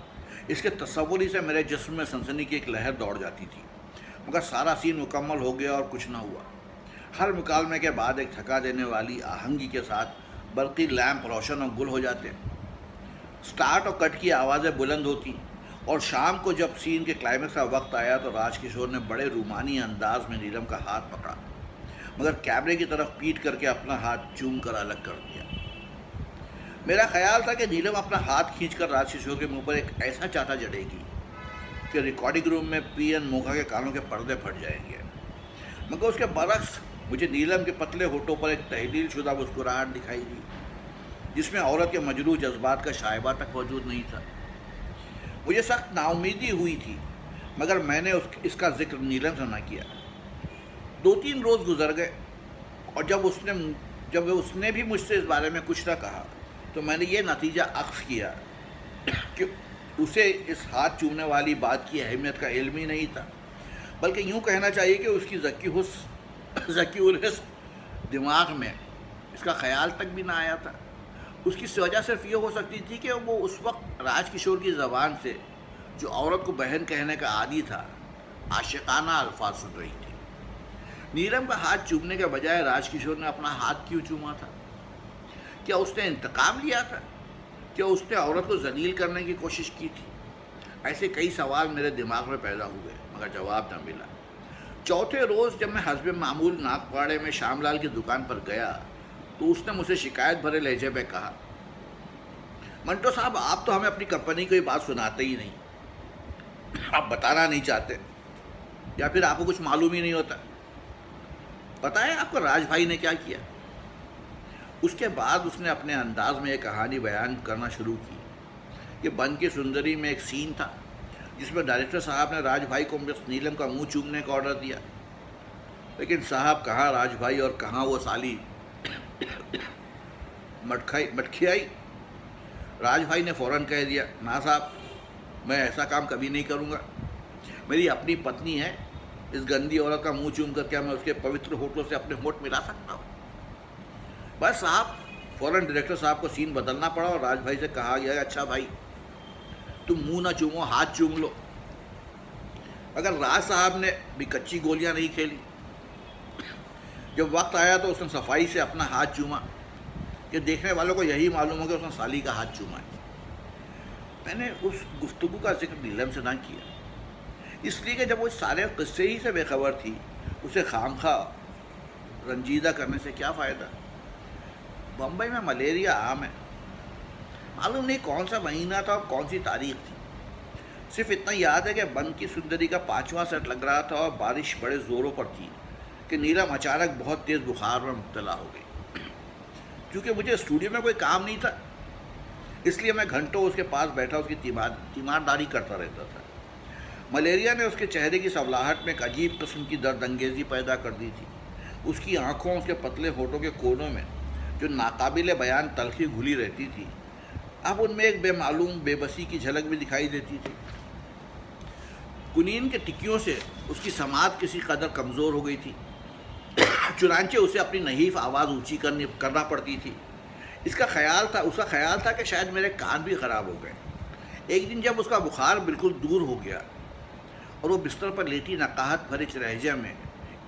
इसके तस्वुर से मेरे जिस्म में सनसनी की एक लहर दौड़ जाती थी। मगर सारा सीन मुकम्मल हो गया और कुछ ना हुआ। हर मुकालमे के बाद एक थका देने वाली आहंगी के साथ बल्कि लैंप रोशन और गुल हो जाते, स्टार्ट और कट की आवाज़ें बुलंद होती और शाम को जब सीन के क्लाइमेक्स का वक्त आया तो राजकिशोर ने बड़े रूमानी अंदाज में नीलम का हाथ पकड़ा, मगर कैमरे की तरफ पीट करके अपना हाथ चूम कर अलग कर दिया। मेरा ख्याल था कि नीलम अपना हाथ खींचकर राजकिशोर के मुंह पर एक ऐसा चाटा जड़ेगी कि रिकॉर्डिंग रूम में पीएन मोघा के कानों के पर्दे फट जाएंगे, मगर उसके बरक्स मुझे नीलम के पतले होठों पर एक तहलील शुदा मुस्कुराहट दिखाई दी, जिसमें औरत के मजरूह जज्बात का शायबा तक मौजूद नहीं था। मुझे सख्त नाउमीदी हुई थी, मगर मैंने इसका जिक्र नीलम से न किया। 2-3 रोज़ गुजर गए और जब उसने भी मुझसे इस बारे में कुछ न कहा तो मैंने ये नतीजा अख्ज़ किया कि उसे इस हाथ चूमने वाली बात की अहमियत का इल्म ही नहीं था, बल्कि यूँ कहना चाहिए कि उसकी ज़की उल हिस्न दिमाग में इसका ख्याल तक भी ना आया था। उसकी वजह सिर्फ ये हो सकती थी कि वो उस वक्त राजकिशोर की ज़बान से जो औरत को बहन कहने का आदी था आशिकाना अल्फाज सुन रही थी। नीलम का हाथ चूमने के बजाय राजकिशोर ने अपना हाथ क्यों चूमा था? क्या उसने इंतकाम लिया था? क्या उसने औरत को जलील करने की कोशिश की थी? ऐसे कई सवाल मेरे दिमाग में पैदा हुए, मगर जवाब न मिला। चौथे रोज़ जब मैं हस्बे मामूल नागपाड़े में श्यामलाल की दुकान पर गया तो उसने मुझसे शिकायत भरे लहजे में कहा, मंटो साहब, आप तो हमें अपनी कंपनी की बात सुनाते ही नहीं, आप बताना नहीं चाहते, या फिर आपको कुछ मालूम ही नहीं होता। पता है आपको राज भाई ने क्या किया? उसके बाद उसने अपने अंदाज में एक कहानी बयान करना शुरू की कि बन की सुंदरी में एक सीन था जिसमें डायरेक्टर साहब ने राज भाई को मिस नीलम का मुंह चूमने का ऑर्डर दिया, लेकिन साहब कहाँ राज भाई और कहाँ वो साली मटखी आई। राज भाई ने फ़ौरन कह दिया, ना साहब, मैं ऐसा काम कभी नहीं करूँगा, मेरी अपनी पत्नी है, इस गंदी औरत का मुंह चूम कर क्या मैं उसके पवित्र होठों से अपने होठ मिला सकता हूँ? बस साहब, फ़ौरन डायरेक्टर साहब को सीन बदलना पड़ा और राज भाई से कहा गया, अच्छा भाई, तुम मुंह ना चूमो, हाथ चूम लो। अगर राज साहब ने भी कच्ची गोलियां नहीं खेली। जब वक्त आया तो उसने सफाई से अपना हाथ चूमा कि देखने वालों को यही मालूम हो कि उसने साली का हाथ चूमा है। मैंने उस गुफ्तगू का जिक्र नीलम से ना किया, इसलिए कि जब वो सारे किस्से ही से बेखबर थी, उसे खामखा रंजीदा करने से क्या फ़ायदा। बम्बई में मलेरिया आम है, मालूम नहीं कौन सा महीना था और कौन सी तारीख थी। सिर्फ इतना याद है कि बन की सुंदरी का 5वां सेट लग रहा था और बारिश बड़े ज़ोरों पर थी कि नीलम अचानक बहुत तेज़ बुखार में मुब्तला हो गई। क्योंकि मुझे स्टूडियो में कोई काम नहीं था, इसलिए मैं घंटों उसके पास बैठा उसकी तीमारदारी करता रहता था। मलेरिया ने उसके चेहरे की सवलाहट में एक अजीब किस्म की दर्दंगेज़ी पैदा कर दी थी। उसकी आँखों, उसके पतले होठों के कोनों में जो नाकाबिले बयान तलखी घुली रहती थी, अब उनमें एक बेमालूम बेबसी की झलक भी दिखाई देती थी। कुनीन के टिकियों से उसकी समात किसी कदर कमज़ोर हो गई थी, चुनांचे उसे अपनी नहीफ आवाज़ ऊंची करना पड़ती थी। उसका ख्याल था कि शायद मेरे कान भी ख़राब हो गए। एक दिन जब उसका बुखार बिल्कुल दूर हो गया और वो बिस्तर पर लेटी नकाहत भरे लहजे में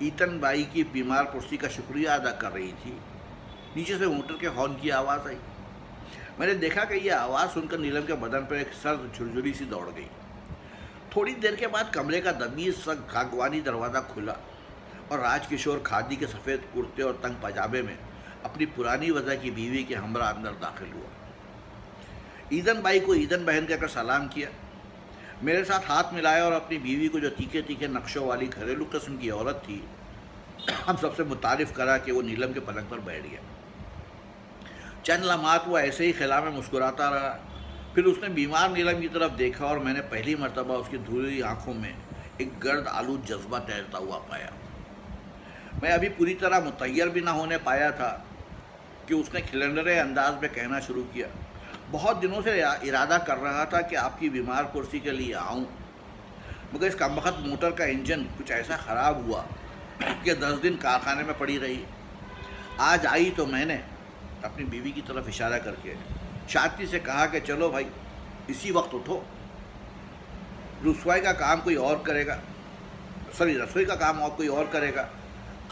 ईतन बाई की बीमार पुरसी का शुक्रिया अदा कर रही थी, नीचे से मोटर के हॉर्न की आवाज़ आई। मैंने देखा कि यह आवाज़ सुनकर नीलम के बदन पर एक सर्द झुरझुरी सी दौड़ गई। थोड़ी देर के बाद कमरे का दबीज सा खागवानी दरवाज़ा खुला और राजकिशोर खादी के सफ़ेद कुर्ते और तंग पजामे में अपनी पुरानी वजह की बीवी के हमरा अंदर दाखिल हुआ। ईदन बाई को ईदन बहन कहकर सलाम किया, मेरे साथ हाथ मिलाया और अपनी बीवी को, जो तीखे तीखे नक्शों वाली घरेलू किस्म की औरत थी, हम सबसे मुतारिफ करा कि वो नीलम के पलंग पर बैठ गया। चंद लम्हात वो ऐसे ही खिला में मुस्कुराता रहा। फिर उसने बीमार नीलम की तरफ देखा और मैंने पहली मर्तबा उसकी धुली आंखों में एक गर्द आलूद जज्बा तैरता हुआ पाया। मैं अभी पूरी तरह मुतैयर भी ना होने पाया था कि उसने खिलंडरे अंदाज में कहना शुरू किया, बहुत दिनों से इरादा कर रहा था कि आपकी बीमार कुर्सी के लिए आऊं, मगर इस कमबख्त मोटर का इंजन कुछ ऐसा ख़राब हुआ कि 10 दिन कारखाने में पड़ी रही। आज आई तो मैंने अपनी बीवी की तरफ इशारा करके शांति से कहा कि चलो भाई, इसी वक्त उठो, रसोई का काम कोई और करेगा।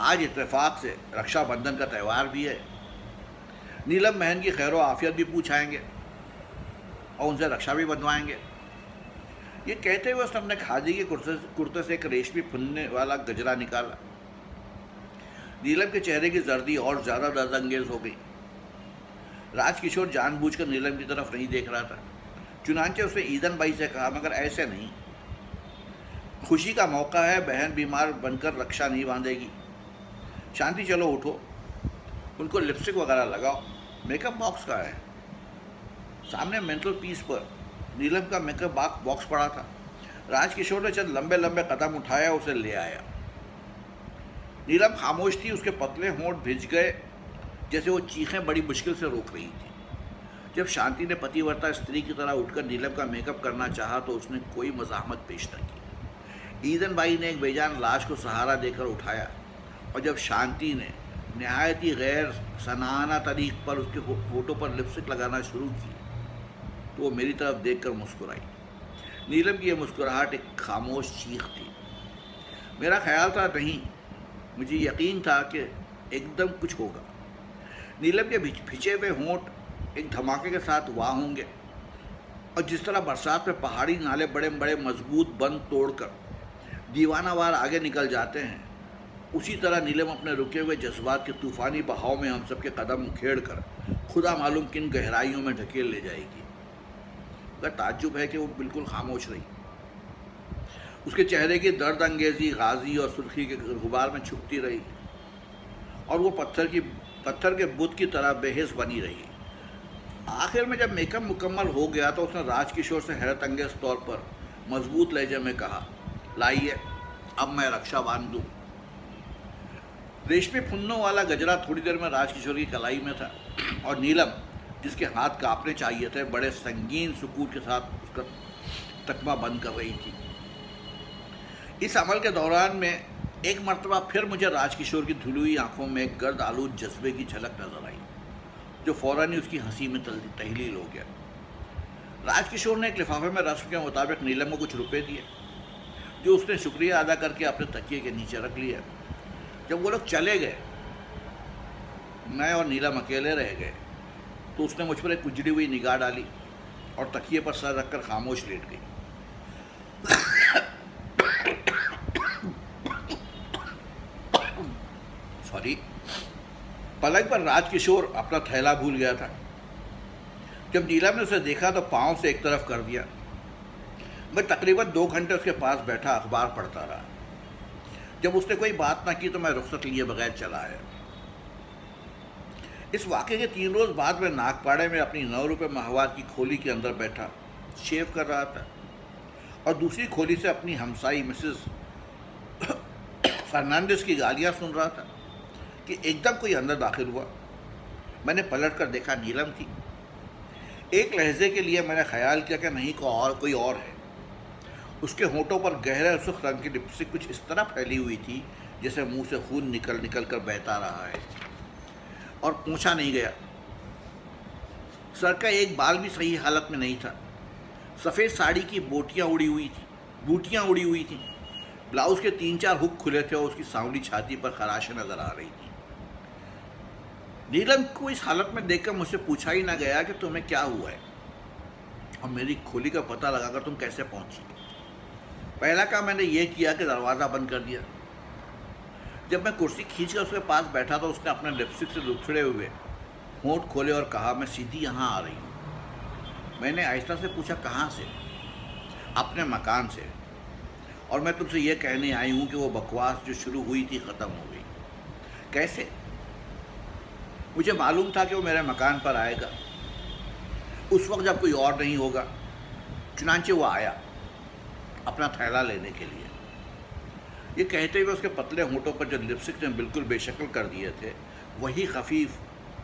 आज इत्तेफाक से रक्षाबंधन का त्यौहार भी है, नीलम बहन की खैर आफियत भी पूछ आएंगे और उनसे रक्षा भी बंधवाएंगे। ये कहते हुए उसने अपने खादी के कुर्ते से एक रेशमी फुलने वाला गजरा निकाला। नीलम के चेहरे की जर्दी और ज़्यादा दर्दअंगेज हो गई। राजकिशोर जानबूझकर नीलम की तरफ नहीं देख रहा था, चुनांचे उसने ईदन बाई से कहा, मगर ऐसे नहीं, खुशी का मौका है, बहन बीमार बनकर रक्षा नहीं बांधेगी। शांति, चलो उठो, उनको लिपस्टिक वगैरह लगाओ, मेकअप बॉक्स का है। सामने मेंटल पीस पर नीलम का मेकअप बॉक्स पड़ा था। राजकिशोर ने चंद लंबे लंबे कदम उठाया, उसे ले आया। नीलम खामोश थी, उसके पतले होंठ भिज गए, जैसे वो चीखें बड़ी मुश्किल से रोक रही थी। जब शांति ने पतिव्रता स्त्री की तरह उठकर नीलम का मेकअप करना चाहा तो उसने कोई मज़ाहमत पेश न की। ईदन बाई ने एक बेजान लाश को सहारा देकर उठाया और जब शांति ने नहायत ही गैर सनाना तरीक़ पर उसके होठों पर लिपस्टिक लगाना शुरू की तो वो मेरी तरफ देखकर मुस्कुराई। नीलम की यह मुस्कुराहट एक खामोश चीख थी। मेरा ख्याल था नहीं, मुझे यकीन था कि एकदम कुछ होगा। नीलम के भिंचे हुए होंठ एक धमाके के साथ वाह होंगे और जिस तरह बरसात में पहाड़ी नाले बड़े बड़े मजबूत बंद तोड़कर दीवानावार आगे निकल जाते हैं, उसी तरह नीलम अपने रुके हुए जज्बात के तूफ़ानी बहाव में हम सबके कदम उखेड़ कर खुदा मालूम किन गहराइयों में ढकेल ले जाएगी। मगर ताज्जुब है कि वो बिल्कुल खामोश रही। उसके चेहरे की दर्द अंगेजी गाजी और सुर्खी के गुबार में छुपती रही और वो पत्थर के बुत की तरह बेहिस बनी रही। आखिर में जब मेकअप मुकम्मल हो गया तो उसने राजकिशोर से हैरत अंगेज तौर पर मजबूत लहजे में कहा, लाइए, अब मैं रक्षा बांध दूँ। रेशमी फुन्नों वाला गजरा थोड़ी देर में राजकिशोर की कलाई में था और नीलम, जिसके हाथ कांपने चाहिए थे, बड़े संगीन सुकून के साथ उसका तकमा बंद कर रही थी। इस अमल के दौरान में एक मरतबा फिर मुझे राजकिशोर की धुली हुई आंखों में एक गर्द आलूद जज्बे की झलक नजर आई, जो फौरन ही उसकी हंसी में तहलील हो गया। राजकिशोर ने एक लिफाफे में रस्म के मुताबिक नीलम को कुछ रुपए दिए, जो उसने शुक्रिया अदा करके अपने तकिए के नीचे रख लिया। जब वो लोग चले गए, मैं और नीलम अकेले रह गए, तो उसने मुझ पर एक उजड़ी हुई निगाह डाली और तकिए पर सर रखकर खामोश लेट गई। सॉरी। पलंग पर राजकिशोर अपना थैला भूल गया था। जब नीलम ने उसे देखा तो पाँव से एक तरफ कर दिया। मैं तकरीबन 2 घंटे उसके पास बैठा अखबार पढ़ता रहा। जब उसने कोई बात ना की तो मैं रुख्सत लिए बगैर चला आया। इस वाक़े के 3 रोज़ बाद मैं नागपाड़े में अपनी 9 रुपये माहवार की खोली के अंदर बैठा शेव कर रहा था और दूसरी खोली से अपनी हमसाई मिसेस फर्नांडिस की गालियाँ सुन रहा था कि एकदम कोई अंदर दाखिल हुआ। मैंने पलट कर देखा, नीलम थी। एक लहजे के लिए मैंने ख्याल किया कि नहीं कोई और है। उसके होंठों पर गहरे सुर्ख रंग की लिपस्टिक कुछ इस तरह फैली हुई थी जैसे मुंह से खून निकल कर बहता रहा है और पूछा नहीं गया। सर का एक बाल भी सही हालत में नहीं था। सफ़ेद साड़ी की बूटियाँ उड़ी हुई थी। ब्लाउज के 3-4 हुक खुले थे और उसकी सांवली छाती पर खराशें नजर आ रही थी। नीलम को इस हालत में देखकर मुझसे पूछा ही ना गया कि तुम्हें क्या हुआ है और मेरी खोली का पता लगाकर तुम कैसे पहुंची। पहला काम मैंने ये किया कि दरवाज़ा बंद कर दिया। जब मैं कुर्सी खींचकर उसके पास बैठा तो उसने अपने लिपस्टिक से लुथड़े हुए होंठ खोले और कहा, मैं सीधी यहाँ आ रही हूँ। मैंने आहिस्ता से पूछा, कहाँ से? अपने मकान से। और मैं तुमसे ये कहने आई हूँ कि वो बकवास जो शुरू हुई थी ख़त्म हो गई। कैसे? मुझे मालूम था कि वो मेरे मकान पर आएगा उस वक्त जब कोई और नहीं होगा। चुनांचे वो आया अपना थैला लेने के लिए। ये कहते हुए उसके पतले होंठों पर जो लिपस्टिक ने बिल्कुल बेशक्ल कर दिए थे वही खफीफ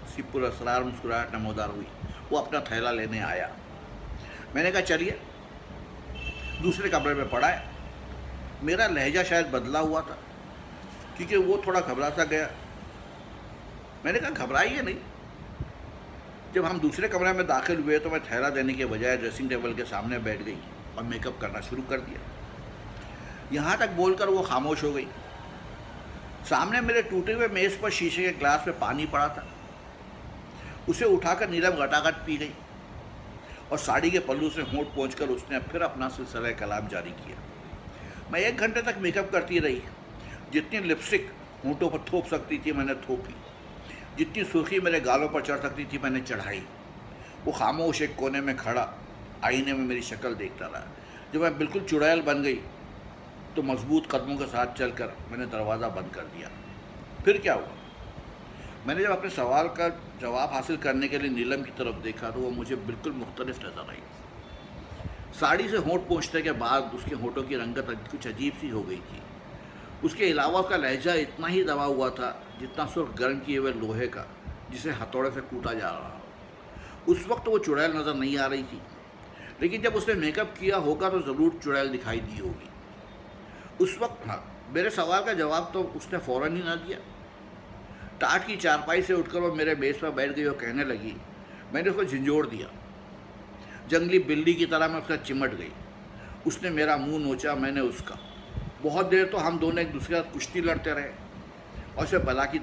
सी पुरअसरार मुस्कुराहट नमोदार हुई। वो अपना थैला लेने आया। मैंने कहा, चलिए। दूसरे कमरे में पड़ा है। मेरा लहजा शायद बदला हुआ था क्योंकि वो थोड़ा घबरा सा गया। मैंने कहा, घबराइए नहीं। जब हम दूसरे कमरे में दाखिल हुए तो मैं थैला देने के बजाय ड्रेसिंग टेबल के सामने बैठ गई और मेकअप करना शुरू कर दिया। यहाँ तक बोलकर वो खामोश हो गई। सामने मेरे टूटे हुए मेज़ पर शीशे के ग्लास में पानी पड़ा था। उसे उठाकर नीलम गटागट पी गई और साड़ी के पल्लू से होंठ पोंछकर उसने फिर अपना सिलसिला कलाम जारी किया। मैं 1 घंटे तक मेकअप करती रही। जितनी लिपस्टिक होंठों पर थोप सकती थी मैंने थोपी। जितनी सुर्खी मेरे गालों पर चढ़ सकती थी मैंने चढ़ाई। वो खामोश एक कोने में खड़ा आईने में मेरी शक्ल देखता रहा। जब मैं बिल्कुल चुड़ैल बन गई तो मजबूत कदमों के साथ चलकर मैंने दरवाज़ा बंद कर दिया। फिर क्या हुआ? मैंने जब अपने सवाल का जवाब हासिल करने के लिए नीलम की तरफ देखा तो वो मुझे बिल्कुल मुख्तलिफ नजर आई। साड़ी से होंठ पोंछने के बाद उसके होंठों की रंगत कुछ अजीब सी हो गई थी। उसके अलावा उसका लहजा इतना ही दबा हुआ था जितना सुर्ख गर्म किए हुए लोहे का जिसे हथौड़े से कूटा जा रहा हो। उस वक्त वो चुड़ैल नज़र नहीं आ रही थी, लेकिन जब उसने मेकअप किया होगा तो ज़रूर चुड़ैल दिखाई दी होगी। उस वक्त हाँ, मेरे सवाल का जवाब तो उसने फ़ौरन ही ना दिया। टाट की चारपाई से उठकर वो मेरे बेस पर बैठ गई और कहने लगी। मैंने उसको झंझोड़ दिया। जंगली बिल्ली की तरह मैं उसका चिमट गई। उसने मेरा मुंह नोचा, मैंने उसका। बहुत देर तो हम दोनों एक दूसरे के साथ कुश्ती लड़ते रहे और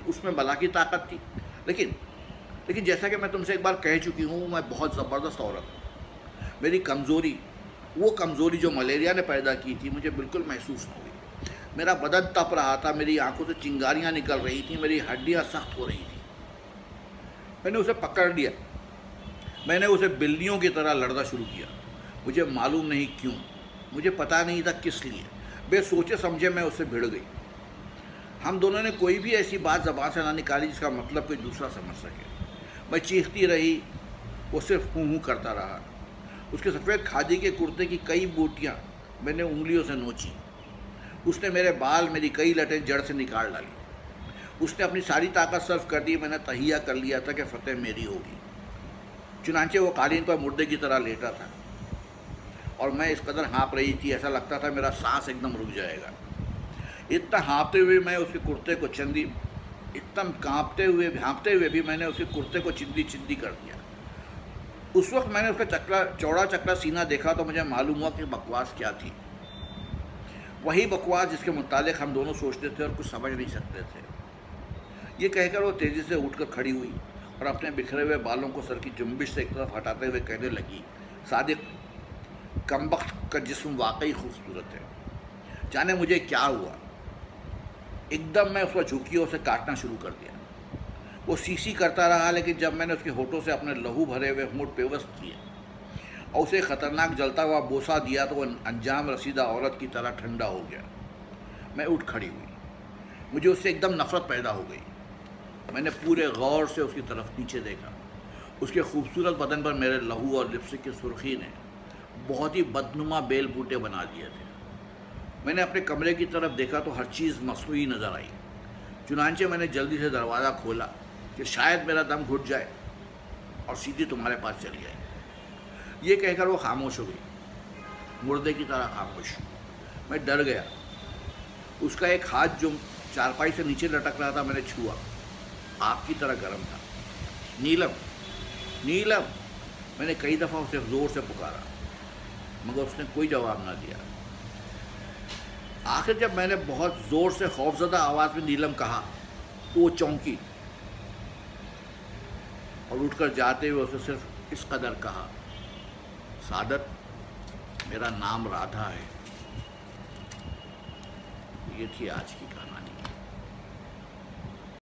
उसमें बला की ताकत थी। लेकिन जैसा कि मैं तुमसे एक बार कह चुकी हूँ, मैं बहुत ज़बरदस्त औरत हूँ। मेरी कमज़ोरी, वो कमज़ोरी जो मलेरिया ने पैदा की थी, मुझे बिल्कुल महसूस न हुई। मेरा बदन तप रहा था, मेरी आंखों से चिंगारियाँ निकल रही थी, मेरी हड्डियाँ सख्त हो रही थी। मैंने उसे पकड़ लिया। मैंने उसे बिल्लियों की तरह लड़ना शुरू किया। मुझे मालूम नहीं क्यों, मुझे पता नहीं था किस लिए, बेसोचे समझे मैं उससे भिड़ गई। हम दोनों ने कोई भी ऐसी बात ज़बान से ना निकाली जिसका मतलब कोई दूसरा समझ सके। मैं चीखती रही, वो सिर्फ हूँ हूँ करता रहा। उसके सफ़ेद खादी के कुर्ते की कई बूटियाँ मैंने उंगलियों से नोची। उसने मेरे बाल, मेरी कई लटें जड़ से निकाल डाली। उसने अपनी सारी ताकत सर्फ कर दी। मैंने तहिया कर लिया था कि फतेह मेरी होगी। चुनांचे वो कालीन पर मुर्दे की तरह लेटा था और मैं इस कदर हाँप रही थी, ऐसा लगता था मेरा सांस एकदम रुक जाएगा। इतना हाँपते हुए मैं उसके कुर्ते को एकदम हाँपते हुए भी मैंने उसके कुर्ते को चिंदी कर दिया। उस वक्त मैंने उसका चौड़ा चकला सीना देखा तो मुझे मालूम हुआ कि बकवास क्या थी। वही बकवास जिसके मुतालिक हम दोनों सोचते थे और कुछ समझ नहीं सकते थे। ये कहकर वो तेज़ी से उठकर खड़ी हुई और अपने बिखरे हुए बालों को सर की जुम्बिश से एक तरफ हटाते हुए कहने लगी, सादिक, कमबख्त का जिस्म वाकई खूबसूरत है। जाने मुझे क्या हुआ, एकदम मैं उसको झुकी और उसे काटना शुरू कर दिया। वो सीसी करता रहा, लेकिन जब मैंने उसके होठों से अपने लहू भरे हुए होंठ पेवस्त किए और उसे ख़तरनाक जलता हुआ बोसा दिया तो वह अंजाम रसीदा औरत की तरह ठंडा हो गया। मैं उठ खड़ी हुई। मुझे उससे एकदम नफ़रत पैदा हो गई। मैंने पूरे गौर से उसकी तरफ नीचे देखा। उसके खूबसूरत बदन पर मेरे लहू और लिपस्टिक की सुर्खी ने बहुत ही बदनुमा बेल बूटे बना दिए थे। मैंने अपने कमरे की तरफ देखा तो हर चीज़ मसनूई नज़र आई। चुनांचे मैंने जल्दी से दरवाज़ा खोला कि शायद मेरा दम घुट जाए और सीधी तुम्हारे पास चली जाए। ये कहकर वो खामोश हो गई, मुर्दे की तरह खामोश। मैं डर गया। उसका एक हाथ जो चारपाई से नीचे लटक रहा था मैंने छुआ, आग की तरह गर्म था। नीलम, नीलम, मैंने कई दफ़ा उसे ज़ोर से पुकारा मगर उसने कोई जवाब ना दिया। आखिर जब मैंने बहुत ज़ोर से खौफज़दा आवाज़ में नीलम कहा तो वो चौंकी और उठकर जाते हुए उसे सिर्फ इस कदर कहा, सादत, मेरा नाम राधा है। ये थी आज की कहानी।